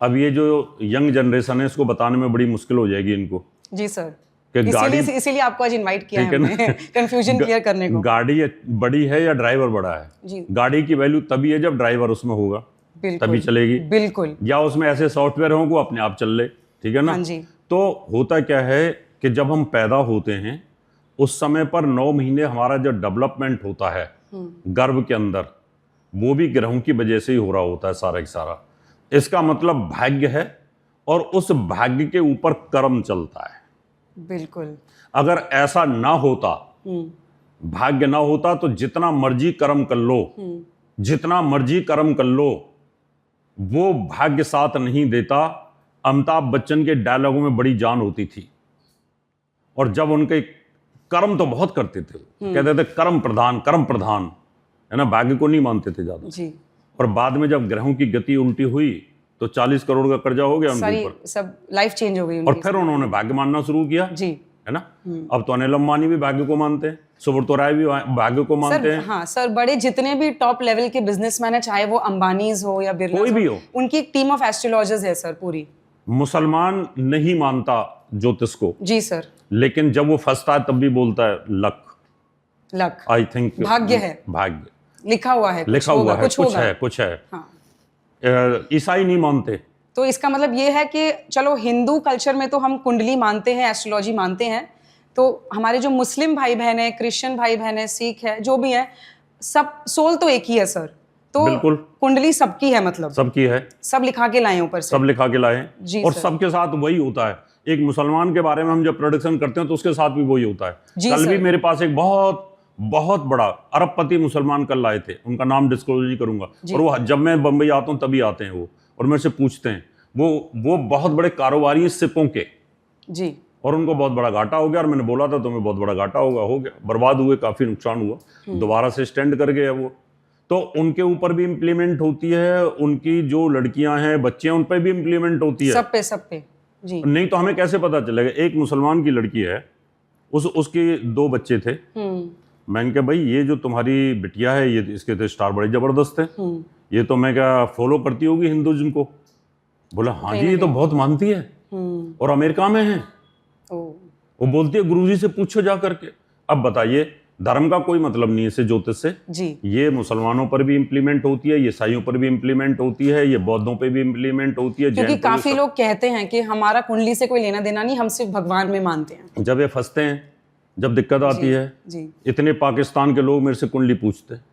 अब ये जो यंग जनरेशन है इसको बताने में बड़ी मुश्किल हो जाएगी इनको। जी सर, इसीलिए आपको आज इनवाइट किया है हमने, कंफ्यूजन क्लियर करने को। गाड़ी बड़ी है या ड्राइवर बड़ा है जी। गाड़ी की वैल्यू तभी है जब ड्राइवर उसमें होगा, तभी चलेगी। बिल्कुल। या उसमें ऐसे सॉफ्टवेयर हों वो अपने आप चल ले, ठीक है ना। हाँ जी। तो होता क्या है कि जब हम पैदा होते हैं उस समय पर 9 महीने हमारा जो डेवलपमेंट होता है गर्भ के अंदर, वो भी ग्रहों की वजह से ही हो रहा होता है सारा का सारा। इसका मतलब भाग्य है और उस भाग्य के ऊपर कर्म चलता है। बिल्कुल। अगर ऐसा ना होता, भाग्य ना होता, तो जितना मर्जी कर्म कर लो, जितना मर्जी कर्म कर लो, वो भाग्य साथ नहीं देता। अमिताभ बच्चन के डायलॉगों में बड़ी जान होती थी, और जब उनके कर्म तो बहुत करते थे, कहते थे कर्म प्रधान, है ना, भाग्य को नहीं मानते थे ज्यादा जी। और बाद में जब ग्रहों की गति उल्टी हुई तो 40 करोड़ का कर्जा हो गया उनके ऊपर, सब लाइफ चेंज हो गई। और फिर उन्होंने भाग्य मानना शुरू किया जी, है ना। अब तो अनिल अंबानी भी भाग्य को मानते हैं, सुब्रतो राय भी भाग्य को मानते हैं। हाँ सर, बड़े जितने भी टॉप लेवल के बिजनेसमैन है, चाहे वो अंबानीज हो या बिरला कोई भी हो, उनकी एक टीम ऑफ एस्ट्रोलॉजर्स है सर पूरी। मुसलमान नहीं मानता ज्योतिष को जी सर, लेकिन जब वो फंसता है तब भी बोलता है लक, आई थिंक भाग्य है, भाग्य लिखा हुआ है, कुछ है। ईसाई नहीं मानते। तो इसका मतलब ये है कि चलो हिंदू कल्चर में तो हम कुंडली मानते हैं, एस्ट्रोलॉजी मानते हैं, तो हमारे जो मुस्लिम भाई बहन है, क्रिश्चियन भाई बहन है, सिख है, जो भी है, सब सोल तो एक ही है सर। तो बिल्कुल कुंडली सबकी है, मतलब सबकी है, सब लिखा के लाए ऊपर से, सब लिखा के लाए और सबके साथ वही होता है। एक मुसलमान के बारे में हम जब प्रोडक्शन करते हैं तो उसके साथ भी वही होता है। कल भी मेरे पास एक बहुत बड़ा अरबपति मुसलमान कल आए थे, उनका नाम डिस्क्लोज नहीं करूंगा, और वो जब मैं बंबई आता हूँ तभी आते हैं वो, और मेरे से पूछते हैं, वो बहुत बड़े कारोबारी हैं सिपों के जी, और उनको बहुत बड़ा घाटा हो गया, और मैंने बोला था तुम्हें बहुत बड़ा घाटा हो गया, बर्बाद हुए, काफी नुकसान हुआ, दोबारा से स्टैंड कर गए वो। तो उनके ऊपर भी इम्प्लीमेंट होती है, उनकी जो लड़कियां हैं, बच्चे हैं, उन पर भी इम्प्लीमेंट होती है, सब पे जी। नहीं तो हमें कैसे पता चलेगा। एक मुसलमान की लड़की है, उसके 2 बच्चे थे, मैंने कहा भाई ये जो तुम्हारी बिटिया है, ये इसके तो स्टार बड़े जबरदस्त है, ये तो मैं क्या फॉलो करती होगी हिंदुइज्म को। बोला हाँ जी, ये तो बहुत मानती है और अमेरिका में है। वो बोलती है गुरुजी से पूछो जा करके। अब बताइए, धर्म का कोई मतलब नहीं है इससे, ज्योतिष से जी। ये मुसलमानों पर भी इम्प्लीमेंट होती है, ये ईसाइयों पर भी इम्प्लीमेंट होती है, ये बौद्धों पे भी इम्प्लीमेंट होती है, क्योंकि काफी लोग कहते हैं कि हमारा कुंडली से कोई लेना देना नहीं, हम सिर्फ भगवान में मानते हैं। जब ये फंसते हैं, जब दिक्कत आती है जी, इतने पाकिस्तान के लोग मेरे से कुंडली पूछते हैं।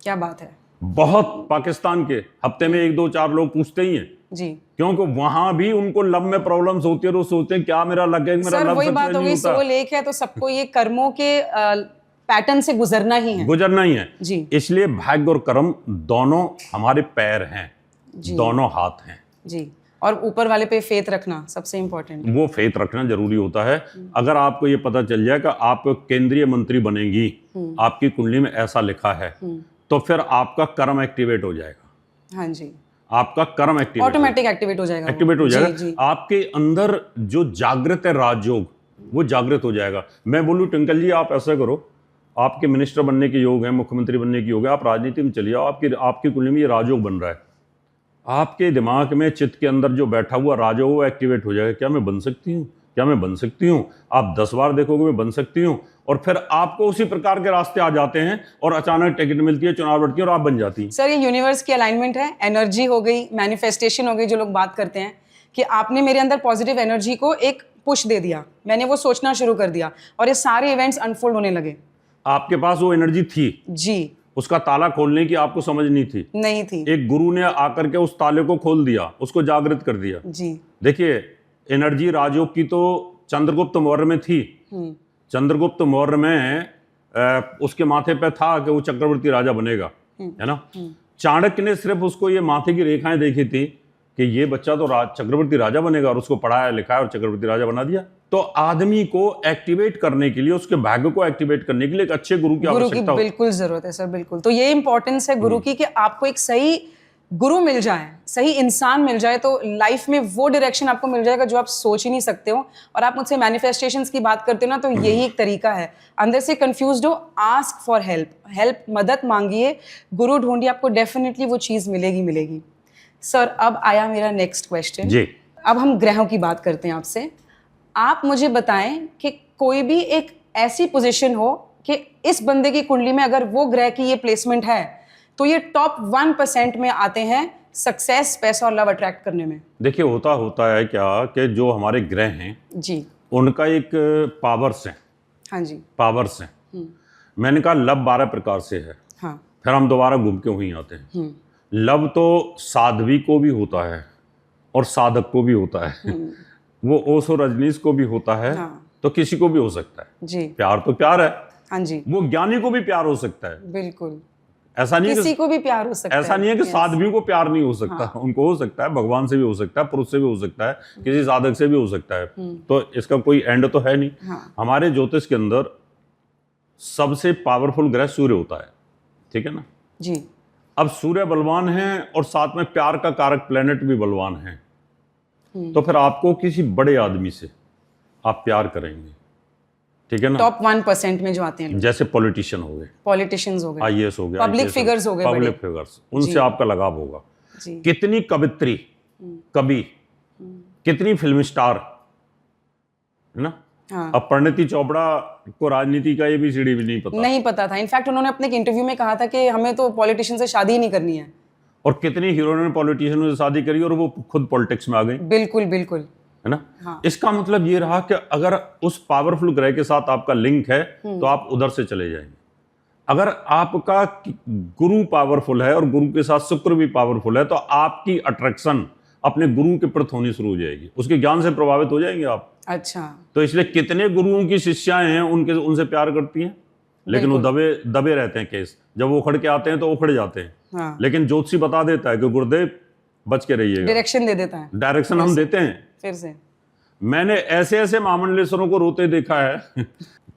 क्या बात है। बहुत पाकिस्तान के हफ्ते में 1 2 4 लोग पूछते ही हैं जी, क्योंकि वहां भी उनको लब में प्रॉब्लम्स होती है और वो सोचते हैं क्या मेरा लग है, मेरा सर लब वही सच बात में हो नहीं गई, होता। सोल एक है तो सबको ये कर्मों के पैटर्न से गुजरना ही है। गुजरना ही है जी, इसलिए भाग्य और कर्म दोनों हमारे पैर हैं, जी, दोनों हाथ हैं। जी, और ऊपर वाले पे फेथ रखना सबसे इम्पोर्टेंट। वो फेथ रखना जरूरी होता है। अगर आपको ये पता चल जाए कि आप केंद्रीय मंत्री बनेंगी, आपकी कुंडली में ऐसा लिखा है, तो फिर आपका कर्म एक्टिवेट हो जाएगा। हाँ जी, आपका कर्म ऑटोमेटिक एक्टिवेट हो जाएगा। एक्टिवेट हो जी, जाएगा। जी, आपके अंदर जो जागृत है राजयोग, वो जागृत हो जाएगा। मैं बोलूं ट्विंकल जी आप ऐसा करो, आपके मिनिस्टर बनने के योग है, मुख्यमंत्री बनने के योग है, आप राजनीति में चलिए, आपकी कुंडली में ये राजयोग बन रहा है, आपके दिमाग में चित्त के अंदर जो बैठा हुआ राजयोग वो एक्टिवेट हो जाएगा। क्या मैं बन सकती हूँ, क्या मैं बन सकती हूँ? आप 10 बार देखोगे मैं बन सकती हूँ, और फिर आपको उसी प्रकार के रास्ते आ जाते हैं और अचानक टिकट मिलती है, चुनाव लड़ती है और आप बन जाती हैं। सर ये यूनिवर्स की अलाइनमेंट है, एनर्जी हो गई, मैनिफेस्टेशन हो गई, जो लोग बात करते हैं कि आपने मेरे अंदर पॉजिटिव एनर्जी को एक पुश दे दिया, मैंने वो सोचना शुरू कर दिया और ये सारे इवेंट्स अनफोल्ड होने लगे। आपके पास वो एनर्जी थी जी, उसका ताला खोलने की आपको समझ नहीं थी, नहीं थी। एक गुरु ने आकर के उस ताले को खोल दिया, उसको जागृत कर दिया। जी, देखिए एनर्जी राजयोग की तो चंद्रगुप्त मौर्य में थी। चंद्रगुप्त मौर्य में उसके माथे पे था कि वो चक्रवर्ती राजा बनेगा, है ना। चाणक्य ने सिर्फ उसको ये माथे की रेखाएं देखी थी कि ये बच्चा तो चक्रवर्ती राजा बनेगा, और उसको पढ़ाया लिखाया और चक्रवर्ती राजा बना दिया। तो आदमी को एक्टिवेट करने के लिए, उसके भाग्य को एक्टिवेट करने के लिए एक अच्छे गुरु की आवश्यकता होती है। बिल्कुल जरूरत है सर, बिल्कुल। तो ये इंपॉर्टेंस है गुरु की कि आपको एक सही गुरु मिल जाए, सही इंसान मिल जाए, तो लाइफ में वो डायरेक्शन आपको मिल जाएगा जो आप सोच ही नहीं सकते हो। और आप मुझसे मैनिफेस्टेशंस की बात करते हो ना, तो यही एक तरीका है। अंदर से कंफ्यूज्ड हो, आस्क फॉर हेल्प, मदद मांगिए, गुरु ढूंढिए, आपको डेफिनेटली वो चीज़ मिलेगी। सर अब आया मेरा नेक्स्ट क्वेश्चन जी। अब हम ग्रहों की बात करते हैं आपसे। आप मुझे बताएं कि कोई भी एक ऐसी पोजीशन हो कि इस बंदे की कुंडली में अगर वो ग्रह की ये प्लेसमेंट है तो ये टॉप 1% में आते हैं सक्सेस, पैसा और लव अट्रैक्ट करने में। देखिए होता है क्या कि जो हमारे ग्रह हैं जी, उनका एक पावर्स है। हाँ जी, पावर्स हैं। मैंने कहा लव 12 प्रकार से है। हाँ, फिर हम दोबारा घूम के वहीं आते हैं। लव तो साध्वी को भी होता है और साधक को भी होता है। वो ओशो रजनीश को भी होता है, हाँ, तो किसी को भी हो सकता है। जी, प्यार तो प्यार है। हाँ जी, वो ज्ञानी को भी प्यार हो सकता है। बिल्कुल, ऐसा नहीं किसी को भी प्यार हो सकता है। ऐसा नहीं है कि Yes. साध्वी को प्यार नहीं हो सकता। हाँ। उनको हो सकता है, भगवान से भी हो सकता है, पुरुष से भी हो सकता है, किसी साधक से भी हो सकता है। तो इसका कोई एंड तो है नहीं। हाँ, हमारे ज्योतिष के अंदर सबसे पावरफुल ग्रह सूर्य होता है, ठीक है ना। जी, अब सूर्य बलवान है और साथ में प्यार का कारक प्लेनेट भी बलवान है, तो फिर आपको किसी बड़े आदमी से आप प्यार करेंगे, ठीक है ना। टॉप 1% में जो आते हैं, जैसे पॉलिटिशियन हो गए, पॉलिटिशियंस हो गए, आईएएस हो गए, पब्लिक फिगर्स हो गए, पब्लिक फिगर्स, उनसे आपका लगाव होगा। जी, कितनी कवित्री, कवि, कितनी फिल्म स्टार, है ना। हाँ, अब परिणीति चोपड़ा को राजनीति का ABCD भी नहीं पता था। इनफैक्ट उन्होंने अपने एक इंटरव्यू में कहा था कि हमें तो पॉलिटिशियन से शादी ही नहीं करनी है। और कितनी हीरोइनों ने पॉलिटिशियनों से शादी करी और वो खुद पॉलिटिक्स में आ गई, बिल्कुल, बिल्कुल, है ना। हाँ। इसका मतलब ये रहा कि अगर उस पावरफुल ग्रह के साथ आपका लिंक है तो आप उधर से चले जाएंगे। अगर आपका गुरु पावरफुल है और गुरु के साथ शुक्र भी पावरफुल है, तो आपकी अट्रैक्शन अपने गुरु के प्रति होनी शुरू हो जाएगी, उसके ज्ञान से प्रभावित हो जाएंगे आप। अच्छा, तो इसलिए कितने गुरुओं की शिष्याएं हैं उनसे प्यार करती हैं, लेकिन वो दबे रहते हैं केस। जब वो उखड़ के आते हैं तो उखड़ जाते हैं। हाँ, लेकिन लेकिन ज्योतिषी बता देता है कि गुरुदेव बच के रहिएगा, डायरेक्शन दे देता है। डायरेक्शन हम देते हैं। फिर से मैंने ऐसे महामंडलेश्वरों को रोते देखा है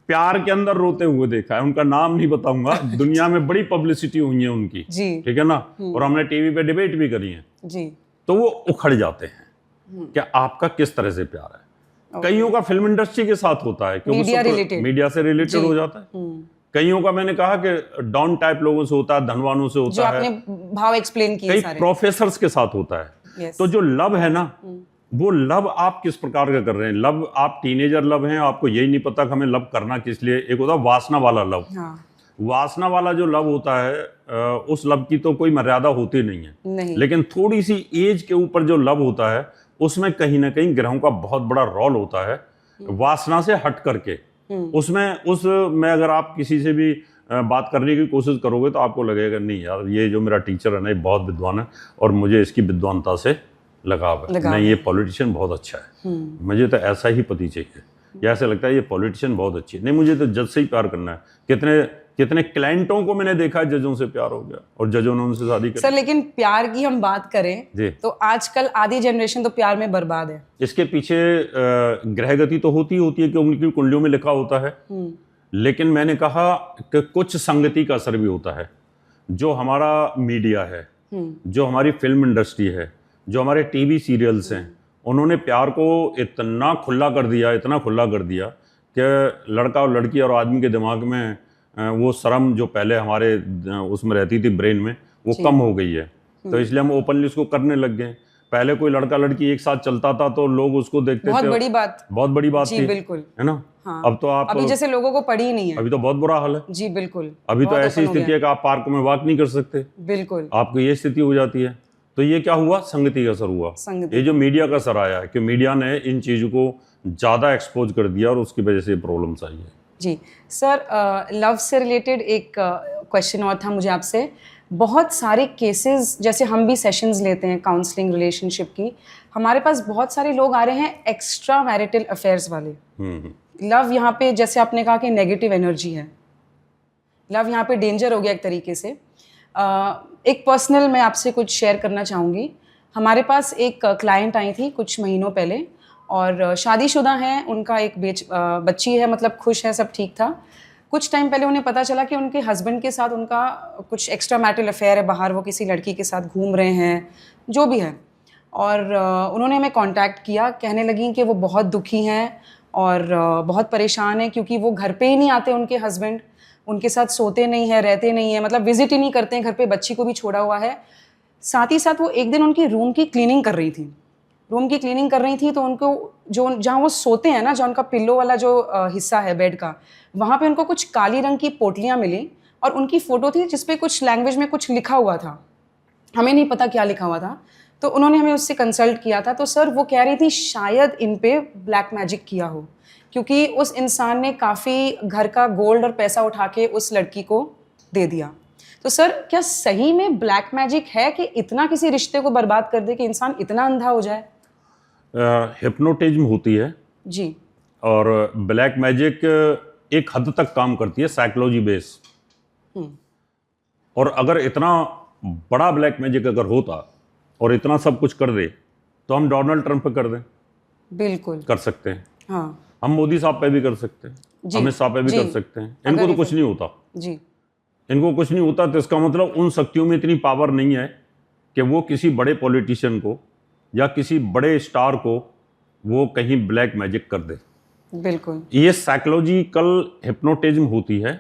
प्यार के अंदर रोते हुए देखा है। उनका नाम नहीं बताऊंगा, दुनिया में बड़ी पब्लिसिटी हुई है उनकी, जी, ठीक है ना, और हमने टीवी पे डिबेट भी करी है। जी, तो वो उखड़ जाते हैं कि आपका किस तरह से प्यार है। कईयों का फिल्म इंडस्ट्री के साथ होता है, मीडिया से रिलेटेड हो जाता है। कईयों का मैंने कहा कि डाउन टाइप लोगों से होता है, धनवानों से होता है, आपने भाव एक्सप्लेन किए कई सारे। प्रोफेसर्स के साथ होता है। तो जो लव है ना, वो लव आप किस प्रकार का कर रहे हैं। लव आप टीनेजर लव हैं, आपको यही नहीं पता कि हमें लव करना किस लिए। एक होता है वासना वाला लव। हाँ, वासना वाला जो लव होता है, उस लव की तो कोई मर्यादा होती नहीं है, नहीं, लेकिन थोड़ी सी एज के ऊपर जो लव होता है उसमें कहीं ना कहीं ग्रहों का बहुत बड़ा रोल होता है। वासना से हट करके उसमें अगर आप किसी से भी बात करने की कोशिश करोगे तो आपको लगेगा नहीं यार, ये जो मेरा टीचर है ना, ये बहुत विद्वान है और मुझे इसकी विद्वानता से लगाव है, नहीं ये पॉलिटिशियन बहुत अच्छा है, मुझे तो ऐसा ही पति चाहिए, या ऐसा लगता है ये पॉलिटिशियन बहुत अच्छी है, नहीं मुझे तो जज से ही प्यार करना है। कितने क्लाइंटों को मैंने देखा है जजों से प्यार हो गया और जजों ने उनसे शादी कर। सर लेकिन प्यार की हम बात करें तो आजकल आधी जनरेशन तो प्यार में बर्बाद है। इसके पीछे ग्रह गति तो होती है कि उनकी कुंडलियों में लिखा होता है, लेकिन मैंने कहा कि कुछ संगति का असर भी होता है। जो हमारा मीडिया है, जो हमारी फिल्म इंडस्ट्री है, जो हमारे टीवी सीरियल्स हैं, उन्होंने प्यार को इतना खुला कर दिया कि लड़का और लड़की और आदमी के दिमाग में वो शर्म जो पहले हमारे उसमें रहती थी ब्रेन में, वो कम हो गई है। तो इसलिए हम ओपनली उसको करने लग गए। पहले कोई लड़का लड़की एक साथ चलता था तो लोग उसको देखते थे, बहुत बड़ी बात जी, थी, बिल्कुल, है ना। हाँ। अब तो आप अभी जैसे लोगों को पड़ी ही नहीं है, अभी तो बहुत बुरा हाल है जी बिल्कुल। अभी तो ऐसी स्थिति है कि आप पार्क में वॉक नहीं कर सकते, बिल्कुल आपको ये स्थिति हो जाती है। तो ये क्या हुआ, संगति का असर हुआ, ये जो मीडिया का असर आया है कि मीडिया ने इन चीज़ों को ज़्यादा एक्सपोज कर दिया और उसकी वजह से प्रॉब्लम्स आई है। जी सर, लव से रिलेटेड एक क्वेश्चन और था मुझे आपसे। बहुत सारे केसेस, जैसे हम भी सेशंस लेते हैं काउंसलिंग रिलेशनशिप की, हमारे पास बहुत सारे लोग आ रहे हैं एक्स्ट्रा मैरिटल अफेयर्स वाले। लव यहाँ पे जैसे आपने कहा कि नेगेटिव एनर्जी है, लव यहाँ पे डेंजर हो गया एक तरीके से। एक पर्सनल मैं आपसे कुछ शेयर करना चाहूँगी। हमारे पास एक क्लाइंट आई थी कुछ महीनों पहले और शादीशुदा हैं, उनका एक बच्ची है, मतलब खुश है, सब ठीक था। कुछ टाइम पहले उन्हें पता चला कि उनके हस्बैंड के साथ उनका कुछ एक्स्ट्रा मैरिटल अफेयर है, बाहर वो किसी लड़की के साथ घूम रहे हैं, जो भी है। और उन्होंने हमें कांटेक्ट किया, कहने लगी कि वो बहुत दुखी हैं और बहुत परेशान हैं क्योंकि वो घर पे ही नहीं आते, उनके हस्बैंड उनके साथ सोते नहीं हैं, रहते नहीं हैं, मतलब विजिट ही नहीं करते हैं घर पे, बच्ची को भी छोड़ा हुआ है। साथ ही साथ वो एक दिन उनकी रूम की क्लीनिंग कर रही थी, तो उनको जो जहाँ वो सोते हैं ना, जहाँ उनका पिल्लो वाला जो हिस्सा है बेड का, वहाँ पे उनको कुछ काली रंग की पोटलियाँ मिली और उनकी फ़ोटो थी जिस पे कुछ लैंग्वेज में कुछ लिखा हुआ था, हमें नहीं पता क्या लिखा हुआ था। तो उन्होंने हमें उससे कंसल्ट किया था। तो सर वो कह रही थी शायद इन पे ब्लैक मैजिक किया हो, क्योंकि उस इंसान ने काफ़ी घर का गोल्ड और पैसा उठा के उस लड़की को दे दिया। तो सर क्या सही में ब्लैक मैजिक है कि इतना किसी रिश्ते को बर्बाद कर दे कि इंसान इतना अंधा हो जाए? हिप्नोटिज्म होती है जी, और ब्लैक मैजिक एक हद तक काम करती है साइकोलॉजी बेस। और अगर इतना बड़ा ब्लैक मैजिक अगर होता और इतना सब कुछ कर दे तो हम डोनाल्ड ट्रंप पे कर दें, बिल्कुल कर सकते हैं। हाँ, हम मोदी साहब पे भी कर सकते हैं, अमित शाह पे भी कर सकते हैं। इनको तो कुछ नहीं होता जी, इनको कुछ नहीं होता। तो इसका मतलब उन शक्तियों में इतनी पावर नहीं है कि वो किसी बड़े पॉलिटिशियन को या किसी बड़े स्टार को वो कहीं ब्लैक मैजिक कर दे। बिल्कुल, ये साइकोलॉजिकल हिप्नोटिज्म होती है।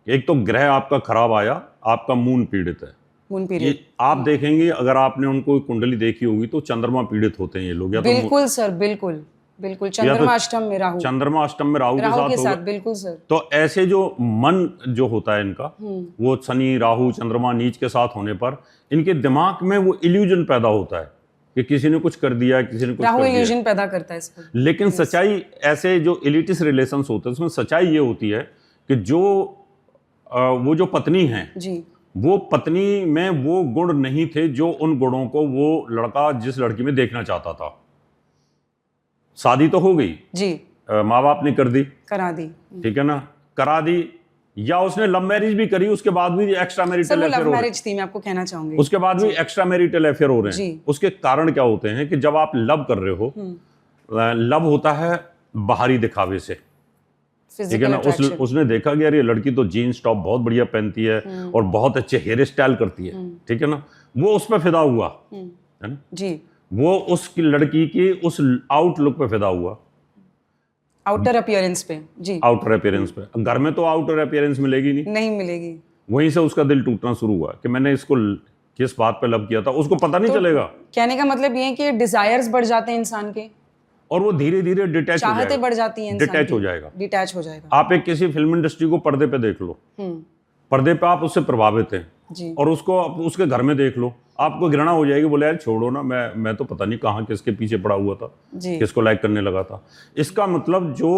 एक तो ग्रह आपका खराब आया, आपका मून पीड़ित है, मून पीरियड आप देखेंगे, अगर आपने उनको कुंडली देखी होगी तो चंद्रमा पीड़ित होते हैं ये लोग। या बिल्कुल तो सर, बिल्कुल बिल्कुल, चंद्रमा अष्टम में राहु, चंद्रमा अष्टम में राहु के साथ बिल्कुल सर। तो ऐसे जो मन जो होता है इनका, वो शनि राहु चंद्रमा नीच के साथ होने पर इनके दिमाग में वो इल्यूजन पैदा होता है कि किसी ने कुछ कर दिया, किसी ने कुछ राहु कर दिया, इल्यूजन पैदा करता है इसको। लेकिन सच्चाई, ऐसे जो एलिटिस्ट रिलेशंस होते हैं उसमें सच्चाई ये होती है कि जो वो जो पत्नी है जी, वो पत्नी में वो गुण नहीं थे जो उन गुणों को वो लड़का जिस लड़की में देखना चाहता था। शादी तो हो गई जी, माँ बाप ने कर दी, करा दी, ठीक है ना, करा दी, या उसने लव मैरिज भी करी, उसके बाद भी एक्स्ट्रा मैरिटल अफेयर हो रहे हैं। मैरिज थी, मैं आपको कहना चाहूंगी, उसके बाद भी एक्स्ट्रा मैरिटल अफेयर हो रहे हैं। उसके कारण क्या होते हैं कि जब आप लव कर रहे हो, लव होता है बाहरी दिखावे से, ठीक है ना। उसने देखा कि यार ये लड़की तो जीन्स टॉप बहुत बढ़िया पहनती है और बहुत अच्छे हेयर स्टाइल करती है, ठीक है ना, वो उस पर फिदा हुआ, है ना जी, वो उस लड़की की उस आउटलुक पे फिदा हुआ, आउटर अपीयरेंस पे, जी, आउटर अपीयरेंस पे। घर में तो आउटर अपीयरेंस मिलेगी नहीं मिलेगी। वहीं से उसका दिल टूटना शुरू हुआ कि मैंने इसको किस बात पे लव किया था, उसको पता नहीं चलेगा। कहने का मतलब ये है कि डिजायर्स बढ़ जाते हैं इंसान के और वो धीरे धीरे डिटैच हो जाएगा, चाहते बढ़ जाती हैं, डिटैच हो जाएगा। आप एक किसी फिल्म इंडस्ट्री को पर्दे पे देख लो, पर्दे पे आप उससे प्रभावित हैं जी, और उसको उसके घर में देख लो, आपको घृणा हो जाएगी, बोले यार छोड़ो ना, मैं तो पता नहीं कहाँ किसके पीछे पड़ा हुआ था, किसको लाइक करने लगा था। इसका मतलब जो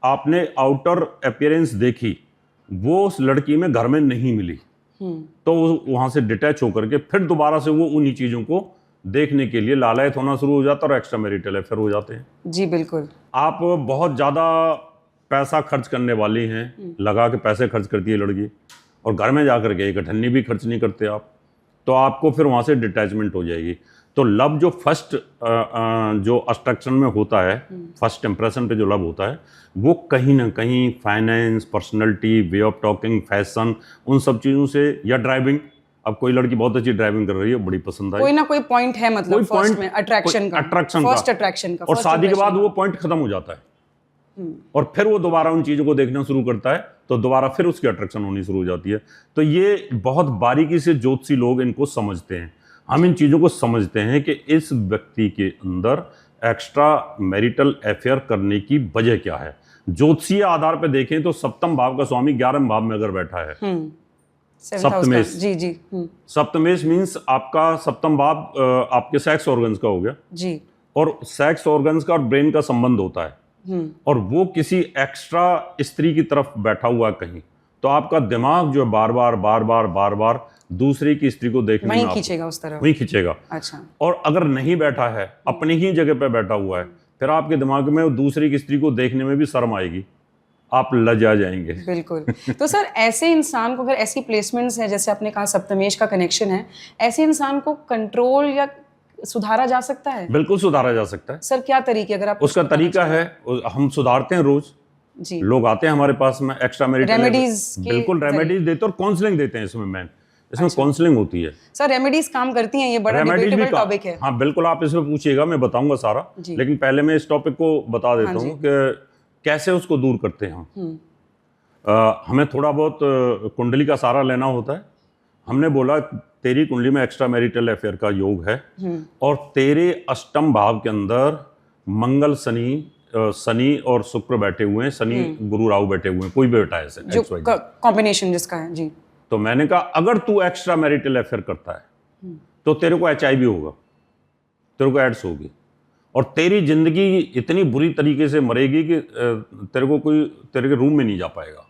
आपने आउटर अपीयरेंस देखी, वो उस लड़की में घर में नहीं मिली, तो वहां से डिटैच होकर के फिर दोबारा से वो उन्हीं चीजों को देखने के लिए लालयत होना शुरू हो जाता है और एक्स्ट्रा मैरिटल अफेयर हो जाते हैं। जी बिल्कुल। आप बहुत ज़्यादा पैसा खर्च करने वाली हैं, लगा के पैसे खर्च करती है लड़की, और घर में जाकर के एक अठन्नी भी खर्च नहीं करते आप, तो आपको फिर वहाँ से डिटैचमेंट हो जाएगी। तो लव जो फर्स्ट जो अट्रैक्शन में होता है, फर्स्ट इंप्रेशन पे जो लव होता है, वो कहीं ना कहीं finance, personality, way of talking, fashion, उन सब चीज़ों से, या ड्राइविंग, अब कोई लड़की बहुत अच्छी ड्राइविंग कर रही है, बड़ी पसंद आई, कोई ना कोई पॉइंट है, मतलब कोई फर्स्ट point, में अट्रैक्शन का, फर्स्ट अट्रैक्शन का, और शादी के बाद वो पॉइंट खत्म हो जाता है, और फिर वो दोबारा उन चीज़ों को देखना शुरू करता है, तो दोबारा फिर उसकी अट्रैक्शन होनी शुरू हो जाती है। तो ये बहुत बारीकी से ज्योतिषी लोग इनको समझते हैं। हम इन चीज़ों को समझते हैं कि इस व्यक्ति के अंदर एक्स्ट्रा मैरिटल अफेयर करने की वजह क्या है। ज्योतिषीय आधार पर देखें तो सप्तम भाव का स्वामी 11वें भाव में अगर बैठा है, सप्तमेश, जी जी, सप्तमेश मीन्स आपका सप्तम भाव आपके सेक्स ऑर्गन्स का हो गया जी, और सेक्स ऑर्गन्स का और ब्रेन का संबंध होता है, और वो किसी एक्स्ट्रा स्त्री की तरफ बैठा हुआ कहीं, तो आपका दिमाग जो है बार बार दूसरी की स्त्री को देखने में खींचेगा, उस तरफ वही खींचेगा। अच्छा। और अगर नहीं बैठा है, अपनी ही जगह पे बैठा हुआ है, फिर आपके दिमाग में दूसरी की स्त्री को देखने में भी शर्म आएगी, आप लजा जाएंगे। बिल्कुल। तो सर ऐसे इंसान को, अगर ऐसी प्लेसमेंट्स है, जैसे आपने कहा सप्तमेश का कनेक्शन है, ऐसे इंसान को कंट्रोल या सुधारा जा सकता है? बिल्कुल सुधारा जा सकता है। सर क्या तरीके, अगर आप उसका तरीका है, हम सुधारते हैं रोज जी। लोग आते हैं हमारे पास में एक्स्ट्रा मैरिटल रेमेडीज, बिल्कुल रेमेडीज देते और काउंसलिंग देते हैं। इसमें इसमें काउंसलिंग होती है। सर रेमेडीज काम करती हैं, ये बड़ा डिबेटेबल टॉपिक है। हाँ बिल्कुल, आप इसमें पूछिएगा, मैं बताऊंगा सारा, लेकिन पहले मैं इस टॉपिक को बता देता हूँ कि कैसे उसको दूर करते हैं हम। हमें थोड़ा बहुत कुंडली का सहारा लेना होता है। हमने बोला तेरी कुंडली में एक्स्ट्रा मैरिटल अफेयर का योग है, और तेरे अष्टम भाव के अंदर मंगल, शनि और शुक्र बैठे हुए हैं, शनि गुरु राहु बैठे हुए हैं, कोई भी बैठा है जो कॉम्बिनेशन जिसका है जी। तो मैंने कहा अगर तू एक्स्ट्रा मैरिटल अफेयर करता है तो तेरे को HIV होगा, तेरे को एड्स होगी, और तेरी जिंदगी इतनी बुरी तरीके से मरेगी कि तेरे को कोई तेरे के रूम में नहीं जा पाएगा।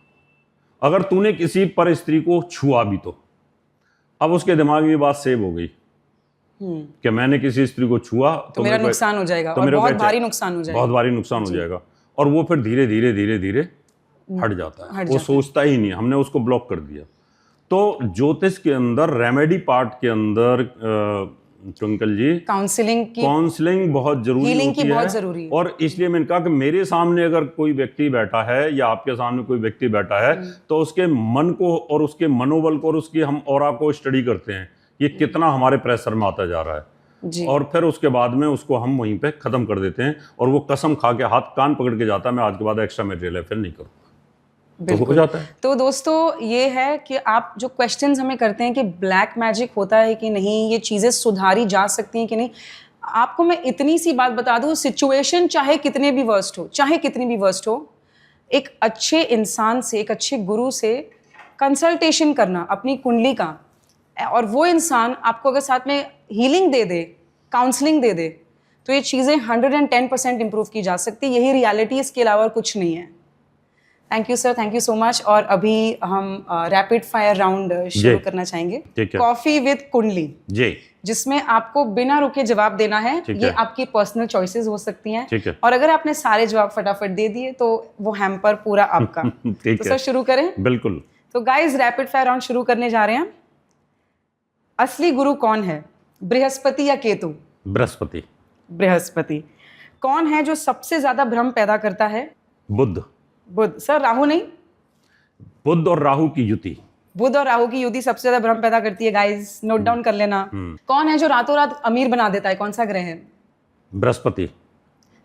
अगर तूने किसी पर स्त्री को छुआ भी, तो अब उसके दिमाग में ये बात सेव हो गई कि मैंने किसी स्त्री को छुआ तो मेरा नुकसान हो जाएगा, और बहुत भारी नुकसान हो जाएगा, बहुत भारी नुकसान हो जाएगा। और वो फिर धीरे धीरे हट जाता है, वो सोचता ही नहीं, हमने उसको ब्लॉक कर दिया। तो ज्योतिष के अंदर रेमेडी पार्ट के अंदर ट्विंकल जी काउंसलिंग बहुत जरूरी होती है, बहुत जरूरी है। और इसलिए मैंने कहा कि मेरे सामने अगर कोई व्यक्ति बैठा है या आपके सामने कोई व्यक्ति बैठा है, तो उसके मन को और उसके मनोबल को और उसकी हम ऑरा को स्टडी करते हैं, ये कितना हमारे प्रेशर में आता जा रहा है जी। और फिर उसके बाद में उसको हम वहीं पे खत्म कर देते हैं, और वो कसम खा के हाथ कान पकड़ के जाता है, मैं आज के बाद एक्स्ट्रा मैरिटल अफेयर नहीं करूँ, तो हो जाता है। तो दोस्तों ये है कि आप जो क्वेश्चंस हमें करते हैं कि ब्लैक मैजिक होता है कि नहीं, ये चीज़ें सुधारी जा सकती हैं कि नहीं, आपको मैं इतनी सी बात बता दूं, सिचुएशन चाहे कितने भी वर्स्ट हो, चाहे कितनी भी वर्स्ट हो, एक अच्छे इंसान से, एक अच्छे गुरु से कंसल्टेशन करना अपनी कुंडली का, और वो इंसान आपको अगर साथ में हीलिंग दे दे, काउंसलिंग दे दे, तो ये चीज़ें 110% इंप्रूव की जा सकती है। यही रियलिटी, इसके अलावा कुछ नहीं है। Thank you sir, thank you so much. और अभी हम रैपिड फायर राउंड शुरू करना चाहेंगे, कॉफी विद कुंडली जी, जिसमें आपको बिना रुके जवाब देना है। ये आपकी पर्सनल चॉइसेस हो सकती हैं, और अगर आपने सारे जवाब फटाफट दे दिए तो वो हैम्पर पूरा आपका। तो सर शुरू करें? बिल्कुल। तो गाइज रैपिड फायर राउंड शुरू करने जा रहे हैं। असली गुरु कौन है, बृहस्पति या केतु? बृहस्पति। बृहस्पति। कौन है जो सबसे ज्यादा भ्रम पैदा करता है? बुध। बुध। सर राहु नहीं? बुध और राहु की युति। बुध और राहु की युति सबसे ज्यादा भ्रम पैदा करती है, गाइस नोट डाउन कर लेना। कौन है जो रातों रात अमीर बना देता है, कौन सा ग्रह है? बृहस्पति।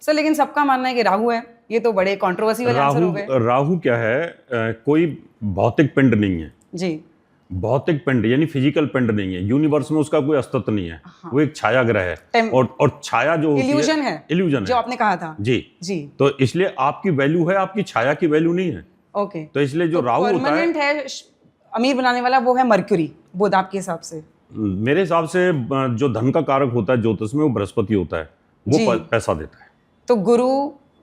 सर लेकिन सबका मानना है कि राहु है, ये तो बड़े कंट्रोवर्सी वाले आंसर हो गए। राहु क्या है, कोई भौतिक पिंड नहीं है जी, भौतिक पिंड यानी फिजिकल पिंड नहीं है, यूनिवर्स में उसका कोई अस्तित्व नहीं है। हाँ। वो एक छाया ग्रह है, और छाया जो होती इल्यूजन है, इल्यूजन जो आपने कहा था जी जी। तो इसलिए आपकी वैल्यू है, आपकी छाया की वैल्यू नहीं है। ओके। तो इसलिए जो राहु होता है अमीर बनाने वाला, वो है मरक्यूरी, बुध आपके हिसाब से? मेरे हिसाब से जो धन का कारक होता है ज्योतिष में, वो बृहस्पति होता है, वो पैसा देता है। तो गुरु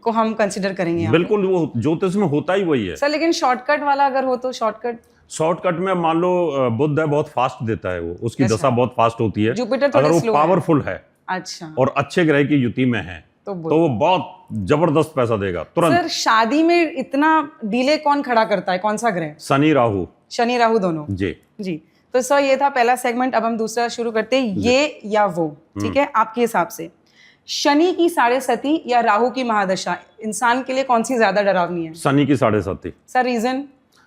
को हम कंसिडर करेंगे यहाँ बिल्कुल, वो ज्योतिष में होता ही वही है। सर। लेकिन शॉर्टकट वाला अगर हो तो शॉर्टकट में मान लो बुध है, बहुत फास्ट देता है, वो उसकी दशा बहुत फास्ट होती है। जुपिटर अगर वो स्लो पावरफुल है अच्छा और अच्छे ग्रह की युति में है तो वो बहुत जबरदस्त पैसा देगा तुरंत। सर शादी में इतना डिले कौन खड़ा करता है, कौन सा ग्रह? शनि राहु दोनों। जी। तो सर ये था पहला सेगमेंट। अब हम दूसरा शुरू करते हैं, ये या वो। ठीक है, आपके हिसाब से शनि की साढ़े सती या राहु की महादशा इंसान के लिए कौन सी ज्यादा डरावनी है? शनि की साढ़े सती। सर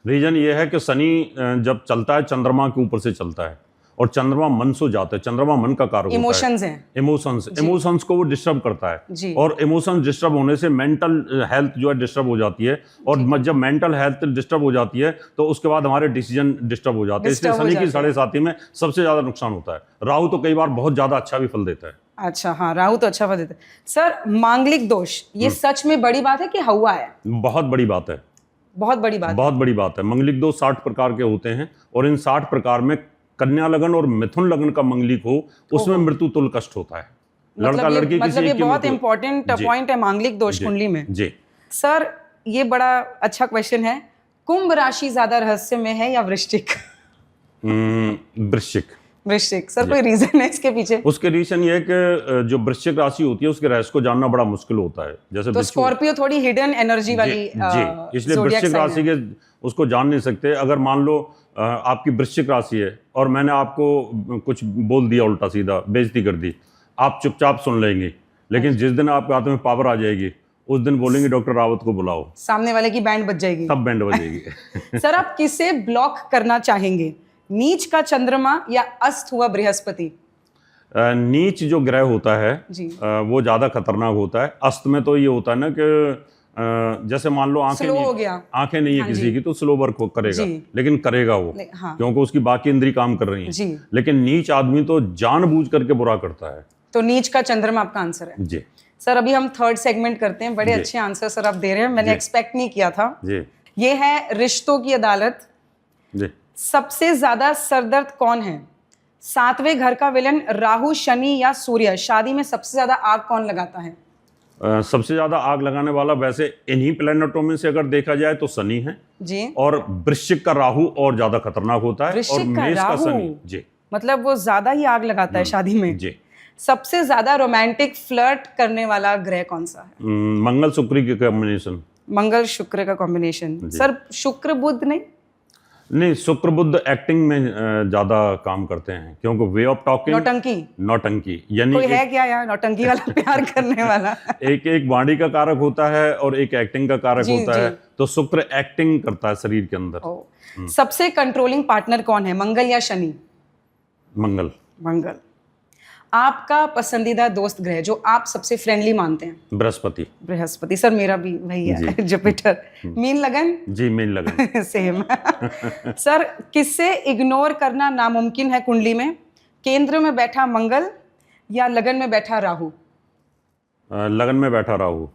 रीजन ये है कि शनि जब चलता है चंद्रमा के ऊपर से चलता है और चंद्रमा मन से जाता है। चंद्रमा मन का कारक इमोशंस हैं, इमोशंस को वो डिस्टर्ब करता है और इमोशंस डिस्टर्ब होने से मेंटल हेल्थ जो है डिस्टर्ब हो जाती है और जब मेंटल हेल्थ डिस्टर्ब हो जाती है तो उसके बाद हमारे डिसीजन डिस्टर्ब हो जाते हैं। इसलिए शनि की साढ़े साती में सबसे ज्यादा नुकसान होता है। राहु तो कई बार बहुत ज्यादा अच्छा भी फल देता है। अच्छा, हाँ, राहु तो अच्छा फल देता है। सर मांगलिक दोष ये सच में बड़ी बात है कि हवा है? बहुत बड़ी बात है, बहुत बड़ी बात है। मंगलिक दोष 60 प्रकार के होते हैं और इन 60 प्रकार में कन्या लगन और मिथुन लगन का मंगलिक हो उसमें मृत्यु तुल्य कष्ट होता है। लड़का लड़की मतलब ये बहुत इंपॉर्टेंट पॉइंट है मांगलिक दोष कुंडली में। जी सर ये बड़ा अच्छा क्वेश्चन है, कुंभ राशि ज्यादा रहस्यमय है या वृश्चिक? वृश्चिक। सर कोई रीजन है इसके पीछे? उसके रीजन ये है कि जो वृश्चिक राशि होती है उसके रहस्य को जानना बड़ा मुश्किल होता है। जैसे तो स्कॉर्पियो थोड़ी हिडन एनर्जी वाली जी, इसलिए वृश्चिक राशि के उसको जान नहीं सकते। अगर मान लो आपकी वृश्चिक राशि है और मैंने आपको कुछ बोल दिया उल्टा सीधा, बेइज्जती कर दी, आप चुपचाप सुन लेंगे, लेकिन जिस दिन आपके हाथ में पावर आ जाएगी उस दिन बोलेंगे डॉक्टर रावत को बुलाओ, सामने वाले की बैंड बज जाएगी, तब बैंड बजेगी। सर आप किसे ब्लॉक करना चाहेंगे, नीच का चंद्रमा या अस्त हुआ बृहस्पति? नीच जो ग्रह होता है वो ज्यादा खतरनाक होता है। अस्त में तो ये होता है ना कि जैसे मान लो आंखें नहीं है किसी की तो स्लो वर्क करेगा, लेकिन करेगा वो क्योंकि उसकी बाकी इंद्री काम कर रही है। लेकिन नीच आदमी तो जानबूझ करके बुरा करता है। तो नीच का चंद्रमा आपका आंसर है जी। सर अभी हम थर्ड सेगमेंट करते हैं। बड़े अच्छे आंसर सर आप दे रहे हैं, मैंने एक्सपेक्ट नहीं किया था जी। ये है रिश्तों की अदालत जी। सबसे ज्यादा सरदर्द कौन है, सातवें घर का विलन राहु, शनि या सूर्य? शादी में सबसे ज्यादा आग कौन लगाता है? सबसे ज्यादा आग लगाने वाला वैसे इन्हीं प्लैनेटों में से अगर देखा जाए तो शनि है जी। और वृश्चिक का राहु और ज्यादा खतरनाक होता है और मेष का शनि जी। मतलब वो ज्यादा ही आग लगाता है शादी में जी। सबसे ज्यादा रोमांटिक फ्लर्ट करने वाला ग्रह कौन सा है? मंगल शुक्र की कॉम्बिनेशन। मंगल शुक्र का कॉम्बिनेशन। सर शुक्र बुध नहीं, शुक्र बुध एक्टिंग में ज्यादा काम करते हैं क्योंकि वे ऑफ टॉकिंग। नौटंकी यानी कोई है क्या यार नौटंकी वाला प्यार करने वाला? एक वाणी का कारक होता है और एक एक्टिंग का कारक होता है, तो शुक्र एक्टिंग करता है शरीर के अंदर। सबसे कंट्रोलिंग पार्टनर कौन है, मंगल या शनि? मंगल। आपका पसंदीदा दोस्त ग्रह जो आप सबसे फ्रेंडली मानते हैं? बृहस्पति। सर मेरा भी वही है, जुपिटर। मीन लगन जी, मीन लगन सेम। सर किससे इग्नोर करना नामुमकिन है कुंडली में, केंद्र में बैठा मंगल या लगन में बैठा राहु? लगन में बैठा राहु।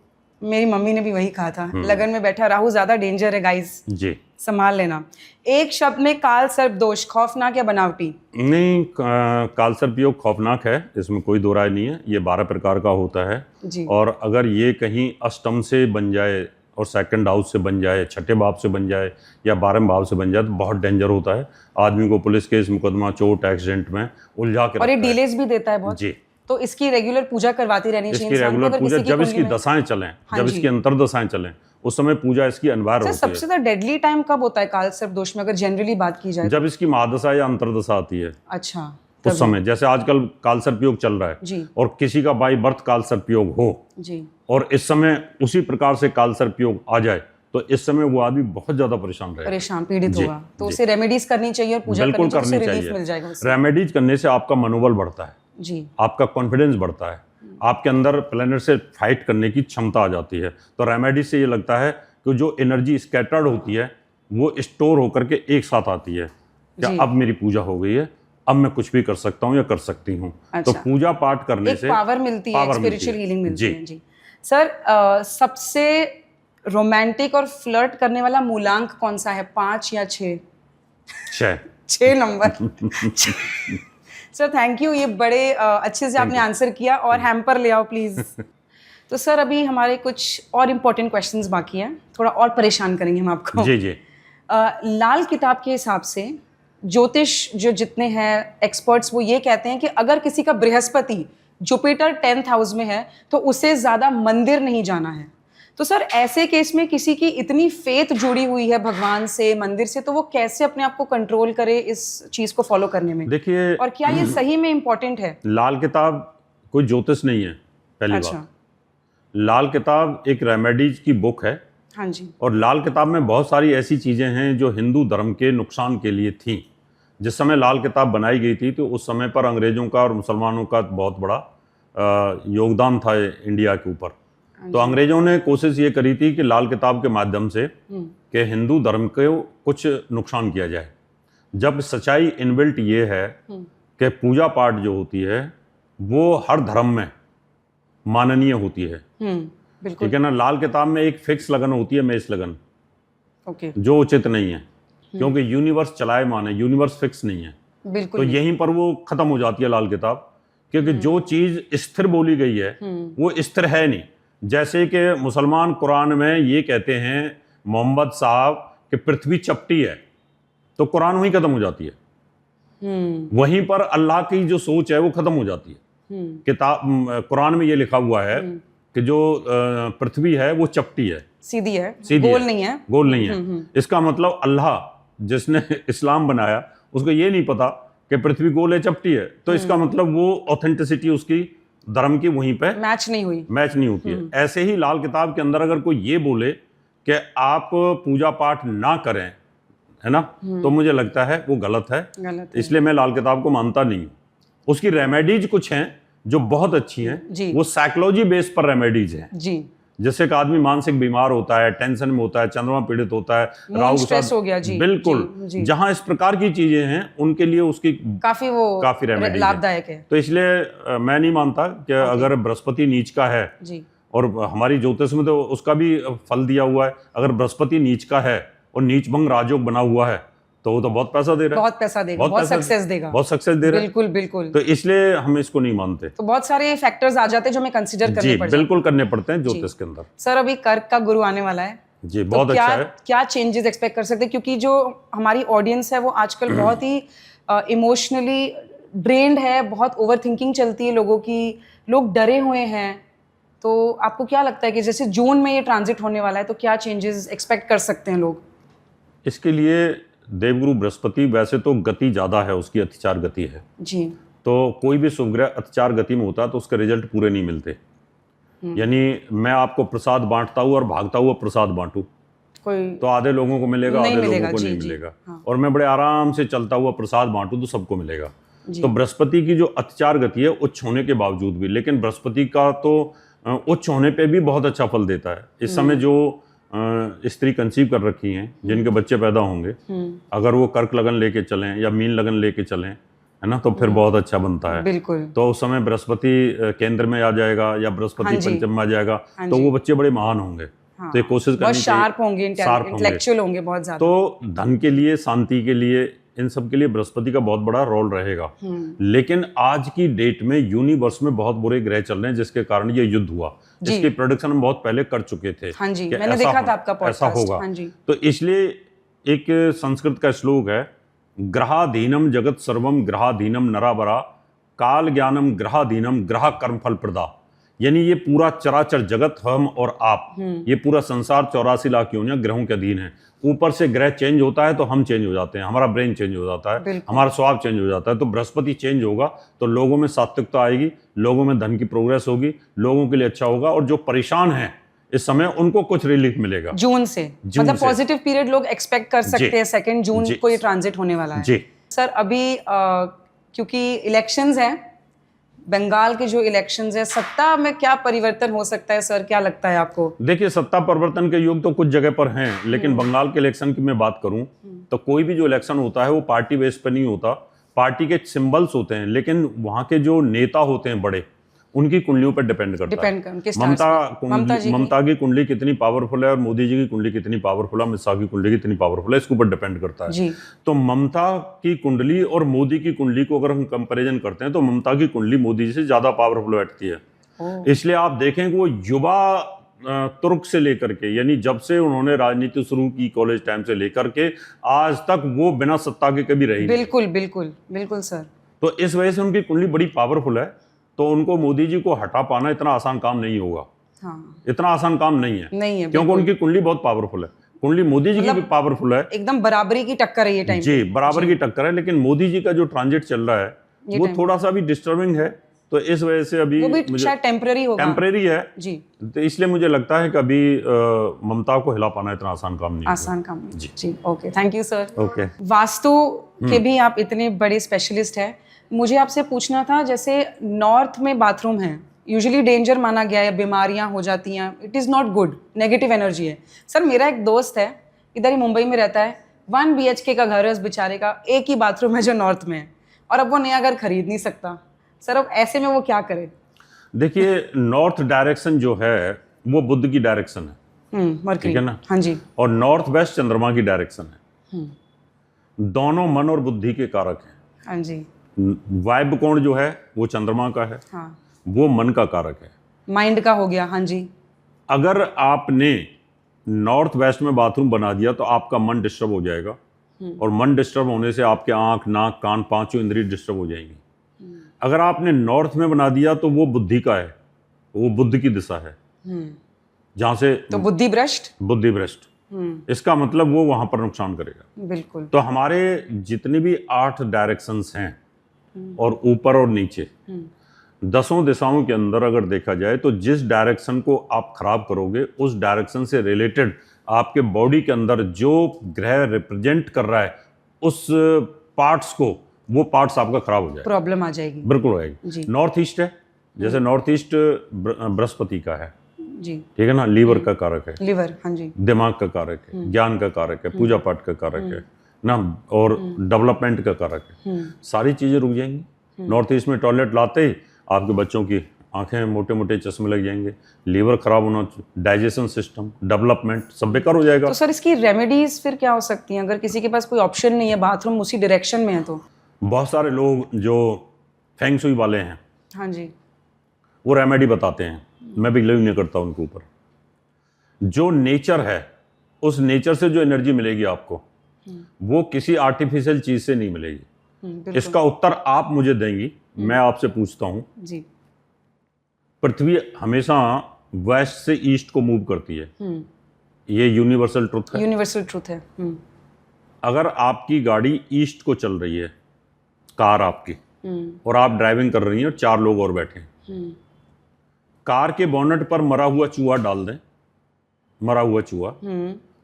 मेरी मम्मी ने भी वही कहा था, लगन में बैठा राहु ज्यादा डेंजर है गाइस जी, संभाल लेना। एक शब्द में काल सर्प दोष खौफनाक या बनावटी? नहीं, काल सर्प योग खौफनाक है, इसमें कोई दो राय नहीं है। ये 12 प्रकार का होता है जी। और अगर ये कहीं अष्टम से बन जाए और सेकंड हाउस से बन जाए, छठे भाव से बन जाए या 12वें भाव से बन जाए तो बहुत डेंजर होता है। आदमी को पुलिस केस, मुकदमा, चोट, एक्सीडेंट में उलझा के और ये डिलेज भी देता है बहुत जी। तो इसकी रेगुलर पूजा करवाती रहनी चाहिए। इसकी रेगुलर पूजा जब इसकी दशाएं चलें, जब इसकी अंतर्दशाएं चलें उस समय पूजा इसकी अनिवार्य होती है। सबसे ज्यादा डेडली टाइम कब होता है काल सर्प दोष में अगर जनरली बात की जाए? जब इसकी महादशा या अंतर्दशा आती है। अच्छा, उस समय जैसे आजकल काल सर्प योग चल रहा है जी। और किसी का बाई बर्थ काल सर्प योग हो जी और इस समय उसी प्रकार से काल सर्प योग आ जाए तो इस समय वो आदमी बहुत ज्यादा परेशान पीड़ित होगा, तो उसे रेमेडीज करनी चाहिए और पूजा करनी चाहिए। रेमेडीज करने से आपका मनोबल बढ़ता है जी, आपका कॉन्फिडेंस बढ़ता है, आपके अंदर प्लेनेट से फाइट करने की क्षमता आ जाती है। तो रेमेडी से ये लगता है कि जो एनर्जी स्कैटर्ड होती है वो स्टोर होकर के एक साथ आती है कि अब मेरी पूजा हो गई है, अब मैं कुछ भी कर सकता हूँ या कर सकती हूँ। अच्छा। तो पूजा पाठ करने से पावर मिलती है, स्पिरिचुअल हीलिंग मिलती है जी। सर सबसे रोमांटिक और फ्लर्ट करने वाला मूलांक कौन सा है, 5 या 6? 6 नंबर। सर थैंक यू, ये बड़े अच्छे से आपने आंसर किया और हैम्पर ले आओ प्लीज। तो सर अभी हमारे कुछ और इम्पोर्टेंट क्वेश्चंस बाकी हैं, थोड़ा और परेशान करेंगे हम आपको। जी जी। लाल किताब के हिसाब से ज्योतिष जो जितने हैं एक्सपर्ट्स वो ये कहते हैं कि अगर किसी का बृहस्पति जुपिटर 10th हाउस में है तो उसे ज़्यादा मंदिर नहीं जाना है। तो सर ऐसे केस में किसी की इतनी फेथ जुड़ी हुई है भगवान से, मंदिर से, तो वो कैसे अपने आप को कंट्रोल करे इस चीज़ को फॉलो करने में? देखिए, और क्या ये सही में इम्पोर्टेंट है? लाल किताब कोई ज्योतिष नहीं है, पहली बात। लाल किताब एक रेमेडीज की बुक है। हाँ जी। और लाल किताब में बहुत सारी ऐसी चीज़ें हैं जो हिंदू धर्म के नुकसान के लिए थीं। जिस समय लाल किताब बनाई गई थी तो उस समय पर अंग्रेज़ों का और मुसलमानों का बहुत बड़ा योगदान था इंडिया के ऊपर। तो अंग्रेज़ों ने कोशिश ये करी थी कि लाल किताब के माध्यम से कि हिंदू धर्म को कुछ नुकसान किया जाए। जब सच्चाई इनबिल्ट ये है कि पूजा पाठ जो होती है वो हर धर्म में माननीय होती है, ठीक है ना। लाल किताब में एक फिक्स लगन होती है, मेष लगन, जो उचित नहीं है, क्योंकि यूनिवर्स चलायमान है, यूनिवर्स फिक्स नहीं है। तो यहीं पर वो खत्म हो जाती है लाल किताब, क्योंकि जो चीज स्थिर बोली गई है वो स्थिर है नहीं। जैसे कि मुसलमान कुरान में ये कहते हैं मोहम्मद साहब कि पृथ्वी चपटी है, तो कुरान वहीं खत्म हो जाती है। वहीं पर अल्लाह की जो सोच है वो खत्म हो जाती है। किताब कुरान में ये लिखा हुआ है कि जो पृथ्वी है वो चपटी है, सीधी है, गोल नहीं है, गोल नहीं है। इसका मतलब अल्लाह जिसने इस्लाम बनाया उसको ये नहीं पता कि पृथ्वी गोल है चपटी है, तो इसका मतलब वो ऑथेंटिसिटी उसकी धर्म की वहीं पे मैच नहीं होती है। ऐसे ही लाल किताब के अंदर अगर कोई ये बोले कि आप पूजा पाठ ना करें, है ना, तो मुझे लगता है वो गलत है। इसलिए मैं लाल किताब को मानता नहीं हूँ। उसकी रेमेडीज कुछ हैं जो बहुत अच्छी हैं, वो साइकोलॉजी बेस पर रेमेडीज हैं जी। जैसे एक आदमी मानसिक बीमार होता है, टेंशन में होता है, चंद्रमा पीड़ित होता है, राहु स्ट्रेस हो गया जी, बिल्कुल जहां इस प्रकार की चीजें हैं उनके लिए उसकी काफी रेमेडी लाभदायक है। तो इसलिए मैं नहीं मानता कि अगर बृहस्पति नीच का है जी, और हमारी ज्योतिष में तो उसका भी फल दिया हुआ है, अगर बृहस्पति नीच का है और नीच भंग राजयोग बना हुआ है तो वो तो बहुत पैसा दे रहा है, बहुत पैसा देगा, बहुत सक्सेस देगा, बहुत सक्सेस दे रहा है, बिल्कुल बिल्कुल। तो इसलिए हम इसको नहीं मानते। तो बहुत सारे फैक्टर्स आ जाते हैं जो हमें कंसीडर करने पड़ते हैं। बिल्कुल करने पड़ते हैं ज्योतिष के अंदर। सर अभी कर्क का गुरु आने वाला है जी, बहुत अच्छा है। क्या चेंजेस एक्सपेक्ट कर सकते हैं, क्योंकि जो हमारी ऑडियंस है वो आजकल बहुत ही इमोशनली ड्रेन्ड है, बहुत ओवर थिंकिंग चलती है लोगों की, लोग डरे हुए हैं। तो आपको क्या लगता है कि जैसे जून में ये ट्रांजिट होने वाला है तो क्या चेंजेस एक्सपेक्ट कर सकते हैं लोग? इसके लिए देवगुरु बृहस्पति वैसे तो गति ज़्यादा है, उसकी अतिचार गति है जी। तो कोई भी शुभ ग्रह अतिचार गति में होता है तो उसके रिजल्ट पूरे नहीं मिलते। यानी मैं आपको प्रसाद बांटता हूँ और भागता हुआ प्रसाद बांटू तो आधे लोगों को मिलेगा, आधे लोगों को नहीं मिलेगा। और मैं बड़े आराम से चलता हुआ प्रसाद बांटू तो सबको मिलेगा। तो बृहस्पति की जो अतिचार गति है उच्च होने के बावजूद भी, लेकिन बृहस्पति का तो उच्च होने पे भी बहुत अच्छा फल देता है। इस समय जो स्त्री कंसीव कर रखी हैं, जिनके बच्चे पैदा होंगे, अगर वो कर्क लगन लेके चलें या मीन लगन लेके चलें, है ना, तो फिर बहुत अच्छा बनता है। बिल्कुल। तो उस समय बृहस्पति केंद्र में आ जाएगा या बृहस्पति पंचम में आ जाएगा तो वो बच्चे बड़े महान होंगे। तो ये कोशिश करनी चाहिए, शार्प होंगे, इंटेलेक्चुअल होंगे बहुत ज्यादा। तो धन के लिए, शांति के लिए, इन सब के लिए बृहस्पति का बहुत बड़ा रोल रहेगा। लेकिन आज की डेट में यूनिवर्स में बहुत बुरे ग्रह चल रहे हैं जिसके कारण ये युद्ध हुआ, जिसकी प्रोडिक्शन हम बहुत पहले कर चुके थे। हाँ जी, मैंने देखा था आपका पॉडकास्ट, ऐसा होगा। हाँ जी। तो इसलिए एक संस्कृत का श्लोक है, ग्रहाधीनम जगत सर्वम ग्रहाधीनम नराबरा काल ज्ञानम ग्रहाधीनम ग्रह कर्म फल प्रदा। यानी ये पूरा चराचर जगत, हम और आप, ये पूरा संसार 84 लाख योनियां ग्रहों के अधीन है। ऊपर से ग्रह चेंज होता है तो हम चेंज हो जाते हैं, हमारा ब्रेन चेंज हो जाता है, हमारा स्वभाव चेंज हो जाता है। तो बृहस्पति चेंज होगा तो लोगों में सात्विकता आएगी, लोगों में धन की प्रोग्रेस होगी, लोगों के लिए अच्छा होगा। और जो परेशान हैं इस समय उनको कुछ रिलीफ मिलेगा जून से, मतलब पॉजिटिव पीरियड लोग एक्सपेक्ट कर सकते हैं। 2 जून को ये ट्रांजिट होने वाला है जी। सर अभी क्योंकि इलेक्शंस हैं, बंगाल के जो इलेक्शंस है, सत्ता में क्या परिवर्तन हो सकता है सर, क्या लगता है आपको? देखिए, सत्ता परिवर्तन के योग तो कुछ जगह पर हैं, लेकिन बंगाल के इलेक्शन की मैं बात करूं तो कोई भी जो इलेक्शन होता है वो पार्टी बेस पे नहीं होता। पार्टी के सिंबल्स होते हैं, लेकिन वहां के जो नेता होते हैं बड़े, उनकी कुंडलियों पर डिपेंड करता है। ममता की कुंडली कितनी पावरफुल है और मोदी जी की कुंडली कितनी पावरफुल है, अमित शाह की कुंडली कितनी पावरफुल है, इसके ऊपर डिपेंड करता है। तो ममता की कुंडली और मोदी की कुंडली को अगर हम कंपैरिजन करते हैं तो ममता की कुंडली मोदी जी से ज्यादा पावरफुल बैठती है। इसलिए आप देखें कि वो युवा तुर्क से लेकर के, यानी जब से उन्होंने राजनीति शुरू की कॉलेज टाइम से लेकर के आज तक, वो बिना सत्ता के कभी रही नहीं। बिल्कुल बिल्कुल बिल्कुल सर। तो इस वजह से उनकी कुंडली बड़ी पावरफुल है। तो उनको मोदी जी को हटा पाना इतना आसान काम नहीं होगा। हाँ, इतना आसान काम नहीं है क्योंकि बिल्कुल। उनकी कुंडली बहुत पावरफुल है। कुंडली मोदी जी की भी पावरफुल है, एकदम बराबरी की टक्कर है ये टाइम जी, बराबर की टक्कर है। लेकिन मोदी जी का जो ट्रांजिट चल रहा है वो थोड़ा सा भी डिस्टर्बिंग है। तो इस वजह से अभी वो भी शायद टेम्पररी होगा। टेम्परेरी है जी। तो इसलिए मुझे लगता है कि अभी ममता को हिला पाना इतना आसान काम नहीं आसान काम नहीं। जी, okay, thank you sir. Okay. Vastu के भी आप इतने बड़े स्पेशलिस्ट हैं, मुझे आपसे पूछना था, जैसे नॉर्थ में बाथरूम है, यूजुअली डेंजर माना गया है, बीमारियां हो जाती हैं, it is not good, negative energy है। सर मेरा एक दोस्त है, इधर ही मुंबई में रहता है, 1 BHK का घर है उस बेचारे का, एक ही बाथरूम है जो नॉर्थ में है, और अब वो नया घर खरीद नहीं सकता। सर अब ऐसे में वो क्या करे? देखिए, नॉर्थ डायरेक्शन जो है वो बुध की डायरेक्शन है, मरकरी, ठीक है ना? हाँ जी। और नॉर्थ वेस्ट चंद्रमा की डायरेक्शन है। दोनों मन और बुद्धि के कारक हैं। हाँ जी। वायब कोण जो है वो चंद्रमा का है, हाँ, वो मन का कारक है, माइंड का हो गया। हाँ जी। अगर आपने नॉर्थ वेस्ट में बाथरूम बना दिया तो आपका मन डिस्टर्ब हो जाएगा, और मन डिस्टर्ब होने से आपके आंख, नाक, कान, पांचों इंद्रिय डिस्टर्ब हो जाएंगी। अगर आपने नॉर्थ में बना दिया तो वो बुद्धि का है, वो बुद्ध की दिशा है, जहां से तो बुद्धि भ्रष्ट। बुद्धि भ्रष्ट, इसका मतलब वो वहां पर नुकसान करेगा। बिल्कुल। तो हमारे जितने भी 8 डायरेक्शंस हैं, और ऊपर और नीचे 10 दिशाओं के अंदर अगर देखा जाए तो जिस डायरेक्शन को आप खराब करोगे उस डायरेक्शन से रिलेटेड आपके बॉडी के अंदर जो ग्रह रिप्रेजेंट कर रहा है उस पार्ट्स को, वो पार्ट्स आपका खराब हो जाएगा, प्रॉब्लम आ जाएगी। बिल्कुल होएगी। नॉर्थ ईस्ट है, जैसे नॉर्थ ईस्ट बृहस्पति का है, जी, ठीक है ना, लीवर का कारक है, लिवर, हाँ जी, दिमाग का कारक है, ज्ञान का कारक है, पूजा पाठ का कारक है ना, और डेवलपमेंट का कारक है। सारी चीजें रुक जाएंगी। नॉर्थ ईस्ट में टॉयलेट लाते ही आपके बच्चों की आंखें, मोटे मोटे चश्मे लग जाएंगे, लीवर खराब होना, डाइजेशन सिस्टम, डेवलपमेंट सब बेकार हो जाएगा। तो सर इसकी रेमेडीज फिर क्या हो सकती हैं अगर किसी के पास कोई ऑप्शन नहीं है, बाथरूम उसी डायरेक्शन में है तो? बहुत सारे लोग जो फेंग शुई वाले हैं, हाँ जी, वो रेमेडी बताते हैं, मैं बिलीव नहीं करता उनके ऊपर। जो नेचर है, उस नेचर से जो एनर्जी मिलेगी आपको, वो किसी आर्टिफिशियल चीज से नहीं मिलेगी। इसका उत्तर आप मुझे देंगी। मैं आपसे पूछता हूं जी, पृथ्वी हमेशा वेस्ट से ईस्ट को मूव करती है, ये यूनिवर्सल ट्रुथ है। यूनिवर्सल ट्रूथ है। अगर आपकी गाड़ी ईस्ट को चल रही है, कार आपकी, और आप ड्राइविंग कर रही हैं और 4 लोग और बैठे हैं, कार के बोनट पर मरा हुआ चूहा डाल दें, मरा हुआ चूहा,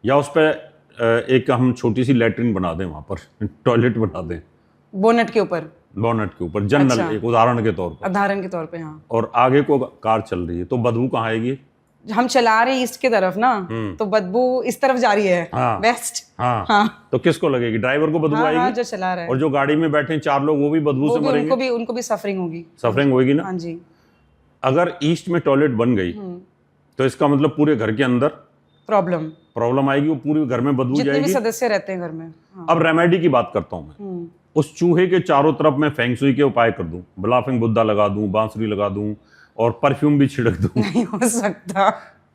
या उस पर एक हम छोटी सी लेटरिन बना दें, वहां पर टॉयलेट बना दें बोनट के ऊपर, बोनट के ऊपर, जनरल अच्छा, एक उदाहरण के तौर पर, उदाहरण के तौर पे, हाँ, और आगे को कार चल रही है, तो बदबू कहाँ आएगी? हम चला रहे हैं ईस्ट की तरफ ना, तो बदबू इस तरफ जा रही है, हाँ, वेस्ट। हाँ, हाँ, तो किसको लगेगी? ड्राइवर को बदबू हाँ, आएगी, हाँ, जो चला रहा है, और जो गाड़ी में बैठे हैं 4 लोग, वो भी बदबू से मरेंगे, उनको भी सफरिंग होगी, सफरिंग होगी ना। हाँ जी। अगर ईस्ट में टॉयलेट बन गई तो इसका मतलब पूरे घर के अंदर प्रॉब्लम आएगी, वो पूरे घर में बदबू जितने भी जाएगी। सदस्य रहते हैं घर में। हाँ। अब रेमेडी की बात करता हूं मैं। उस चूहे के चारों तरफ मैं फेंग शुई के उपाय कर दूं, लाफिंग बुद्धा लगा दूं, बांसुरी लगा दूं, और परफ्यूम भी छिड़क दूं, नहीं हो सकता।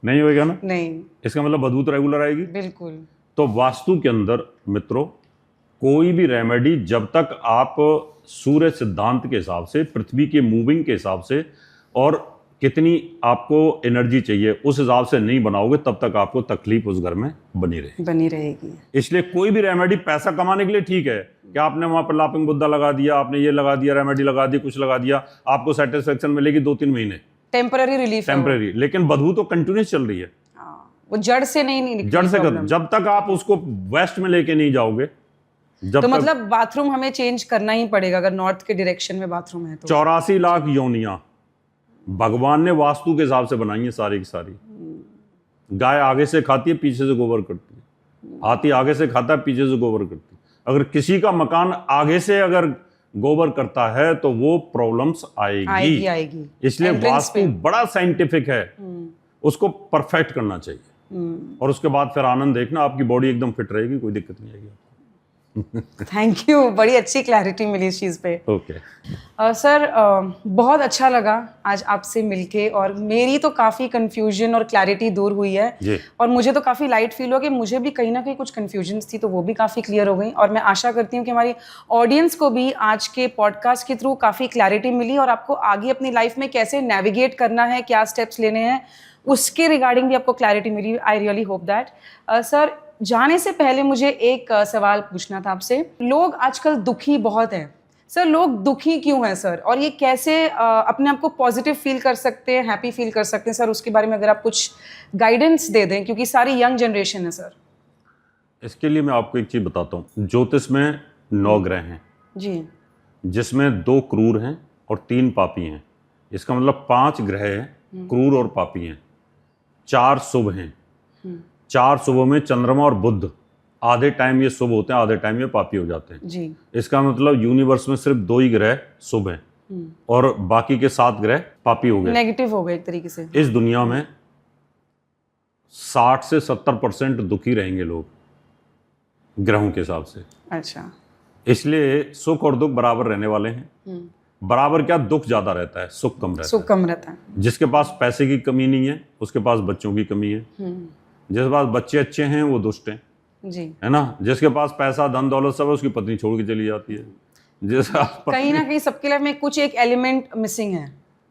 नहीं होएगा ना? नहीं, इसका मतलब बदबू तो रेगुलर आएगी। बिल्कुल। तो वास्तु के अंदर मित्रों, कोई भी रेमेडी जब तक आप सूर्य सिद्धांत के हिसाब से, पृथ्वी के मूविंग के हिसाब से, और कितनी आपको एनर्जी चाहिए उस हिसाब से नहीं बनाओगे, तब तक आपको तकलीफ उस घर में बनी रहेगी। इसलिए कोई भी रेमेडी पैसा कमाने के लिए ठीक है कि आपने वहां पर लाफिंग बुद्धा लगा दिया, आपने ये लगा दिया, रेमेडी लगा दी, कुछ लगा दिया, आपको सेटिस्फेक्शन मिलेगी 2-3 महीने, टेम्पररी रिलीफ, टेम्पररी, लेकिन बदबू तो कंटिन्यूस चल रही है। वो जड़ से नहीं जड़ से जब तक आप उसको वेस्ट में लेके नहीं जाओगे, तो मतलब बाथरूम हमें चेंज करना ही पड़ेगा अगर नॉर्थ के डायरेक्शन में बाथरूम है तो। 84 लाख योनियां भगवान ने वास्तु के हिसाब से बनाई है सारी की सारी। गाय आगे से खाती है, पीछे से गोबर करती है, हाथी आगे से खाता है, पीछे से गोबर करती है। अगर किसी का मकान आगे से अगर गोबर करता है तो वो प्रॉब्लम्स आएगी। इसलिए वास्तु बड़ा साइंटिफिक है, उसको परफेक्ट करना चाहिए, और उसके बाद फिर आनंद देखना, आपकी बॉडी एकदम फिट रहेगी, कोई दिक्कत नहीं आएगी। थैंक यू, बड़ी अच्छी क्लैरिटी मिली इस चीज़ पे। ओके सर बहुत अच्छा लगा आज आपसे मिलके, और मेरी तो काफ़ी कंफ्यूजन और क्लैरिटी दूर हुई है जी। और मुझे तो काफ़ी लाइट फील हुआ कि मुझे भी कहीं ना कहीं कुछ कंफ्यूजन्स थी, तो वो भी काफ़ी क्लियर हो गई। और मैं आशा करती हूँ कि हमारी ऑडियंस को भी आज के पॉडकास्ट के थ्रू काफ़ी क्लैरिटी मिली, और आपको आगे अपनी लाइफ में कैसे नेविगेट करना है, क्या स्टेप्स लेने हैं, उसके रिगार्डिंग भी आपको क्लैरिटी मिली। I really hope that. Sir, जाने से पहले मुझे एक सवाल पूछना था आपसे। लोग आजकल दुखी बहुत हैं सर, लोग दुखी क्यों हैं सर, और ये कैसे अपने आप को पॉजिटिव फील कर सकते हैं, हैप्पी फील कर सकते हैं सर, उसके बारे में अगर आप कुछ गाइडेंस दे दें, क्योंकि सारी यंग जनरेशन है सर। इसके लिए मैं आपको एक चीज़ बताता हूँ। ज्योतिष में 9 ग्रह हैं जी, जिसमें 2 क्रूर हैं और 3 पापी हैं। इसका मतलब 5 ग्रह हैं क्रूर और पापी हैं, 4 शुभ हैं। 4 शुभों में चंद्रमा और बुध, आधे टाइम ये शुभ होते हैं, आधे टाइम ये पापी हो जाते हैं। जी, इसका मतलब यूनिवर्स में सिर्फ 2 ही ग्रह शुभ हैं और बाकी के 7 ग्रह पापी हो गए। नेगेटिव हो गए एक तरीके से। इस दुनिया में 60 से 70% दुखी रहेंगे लोग, ग्रहों के हिसाब से। अच्छा। इसलिए सुख और दुख बराबर रहने वाले हैं। बराबर क्या, दुख ज्यादा रहता है, सुख कम रहता सुख कम रहता है। है। जिसके पास पैसे की कमी नहीं है उसके पास बच्चों की कमी है। जिसके पास बच्चे अच्छे हैं वो दुष्ट हैं, जी, है ना। जिसके पास पैसा धन दौलत सब है उसकी पत्नी छोड़ के चली जाती है। जिसका कहीं ना कहीं सबके लाइफ में कुछ एक एलिमेंट मिसिंग है।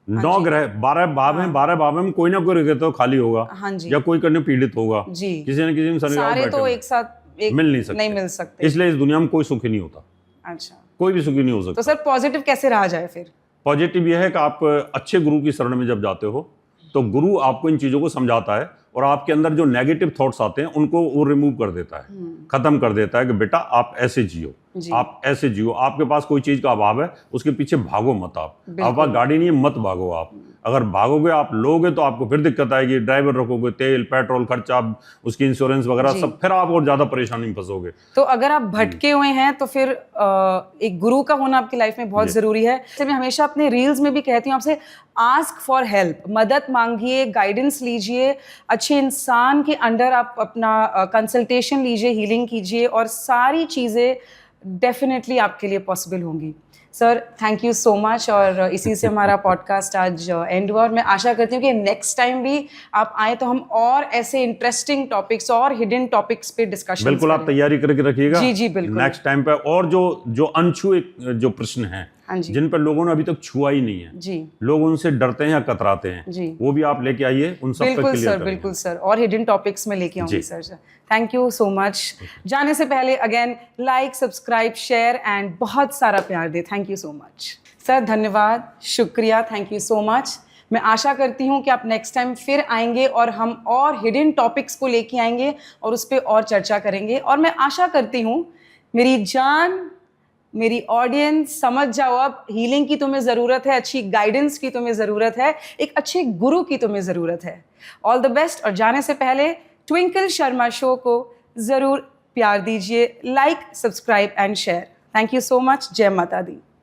9 ग्रह, 12 भाव हैं, 12 भाव में कोई ना कोई रहता तो खाली होगा, हाँ जी, या कोई करने पीड़ित होगा, जी, किसी न किसी में शनि राहु सारे बैठे तो हुए एक साथ एक मिल नहीं सकते। नहीं मिल सकते। इसलिए इस दुनिया में कोई सुखी नहीं होता, अच्छा, कोई भी सुखी नहीं हो सकता। तो सर पॉजिटिव कैसे रहा जाए फिर? पॉजिटिव यह है कि आप अच्छे गुरु की शरण में जब जाते हो तो गुरु आपको इन चीज़ों को समझाता है और आपके अंदर जो नेगेटिव थॉट्स आते हैं उनको वो रिमूव कर देता है, खत्म कर देता है कि बेटा आप ऐसे जियो, आप ऐसे जियो। आपके पास कोई चीज़ का अभाव है उसके पीछे भागो मत। आपके पास गाड़ी नहीं है मत भागो। आप अगर भागोगे, आप लोगे तो आपको फिर दिक्कत आएगी। ड्राइवर रखोगे, तेल पेट्रोल खर्चा, उसकी इंश्योरेंस वगैरह सब, फिर आप और ज़्यादा परेशानी में फंसोगे। तो अगर आप भटके हुए हैं तो फिर एक गुरु का होना आपकी लाइफ में बहुत ज़रूरी है। जैसे मैं हमेशा अपने रील्स में भी कहती हूँ आपसे, आस्क फॉर हेल्प, मदद मांगिए, गाइडेंस लीजिए, अच्छे इंसान के अंडर आप अपना कंसल्टेशन लीजिए, हीलिंग कीजिए, और सारी चीज़ें डेफिनेटली आपके लिए पॉसिबल होंगी। Sir thank you so much, और इसी से हमारा पॉडकास्ट आज एंड हुआ, और मैं आशा करती हूँ कि नेक्स्ट टाइम भी आप आए तो हम और ऐसे इंटरेस्टिंग टॉपिक्स और हिडन टॉपिक्स पे डिस्कशन बिल्कुल आप तैयारी करके रखिएगा। जी जी बिल्कुल, नेक्स्ट टाइम पे। और जो अनछुए जो प्रश्न हैं, हाँ जी, जिन पर लोगों ने अभी तक छुआ ही नहीं है, जी, लोग उनसे डरते हैं या कतराते हैं, जी, वो भी आप लेके आइए, उन सब पे बिल्कुल क्लियर सर, करेंगे। बिल्कुल सर, और हिडन टॉपिक्स में लेके आऊंगी sir. Thank you so much. जाने से पहले again like, subscribe, share and बहुत सारा प्यार दे। Thank you so much sir, धन्यवाद, शुक्रिया, थैंक यू सो मच। मैं आशा करती हूँ कि आप नेक्स्ट टाइम फिर आएंगे और हम और हिडन टॉपिक्स को लेके आएंगे और उस पर और चर्चा करेंगे। और मैं आशा करती हूँ मेरी जान, मेरी ऑडियंस समझ जाओ अब, हीलिंग की तुम्हें ज़रूरत है, अच्छी गाइडेंस की तुम्हें ज़रूरत है, एक अच्छे गुरु की तुम्हें ज़रूरत है। All the best. और जाने से पहले ट्विंकल शर्मा शो को ज़रूर प्यार दीजिए, like, subscribe and share. Thank you so much. जय माता दी।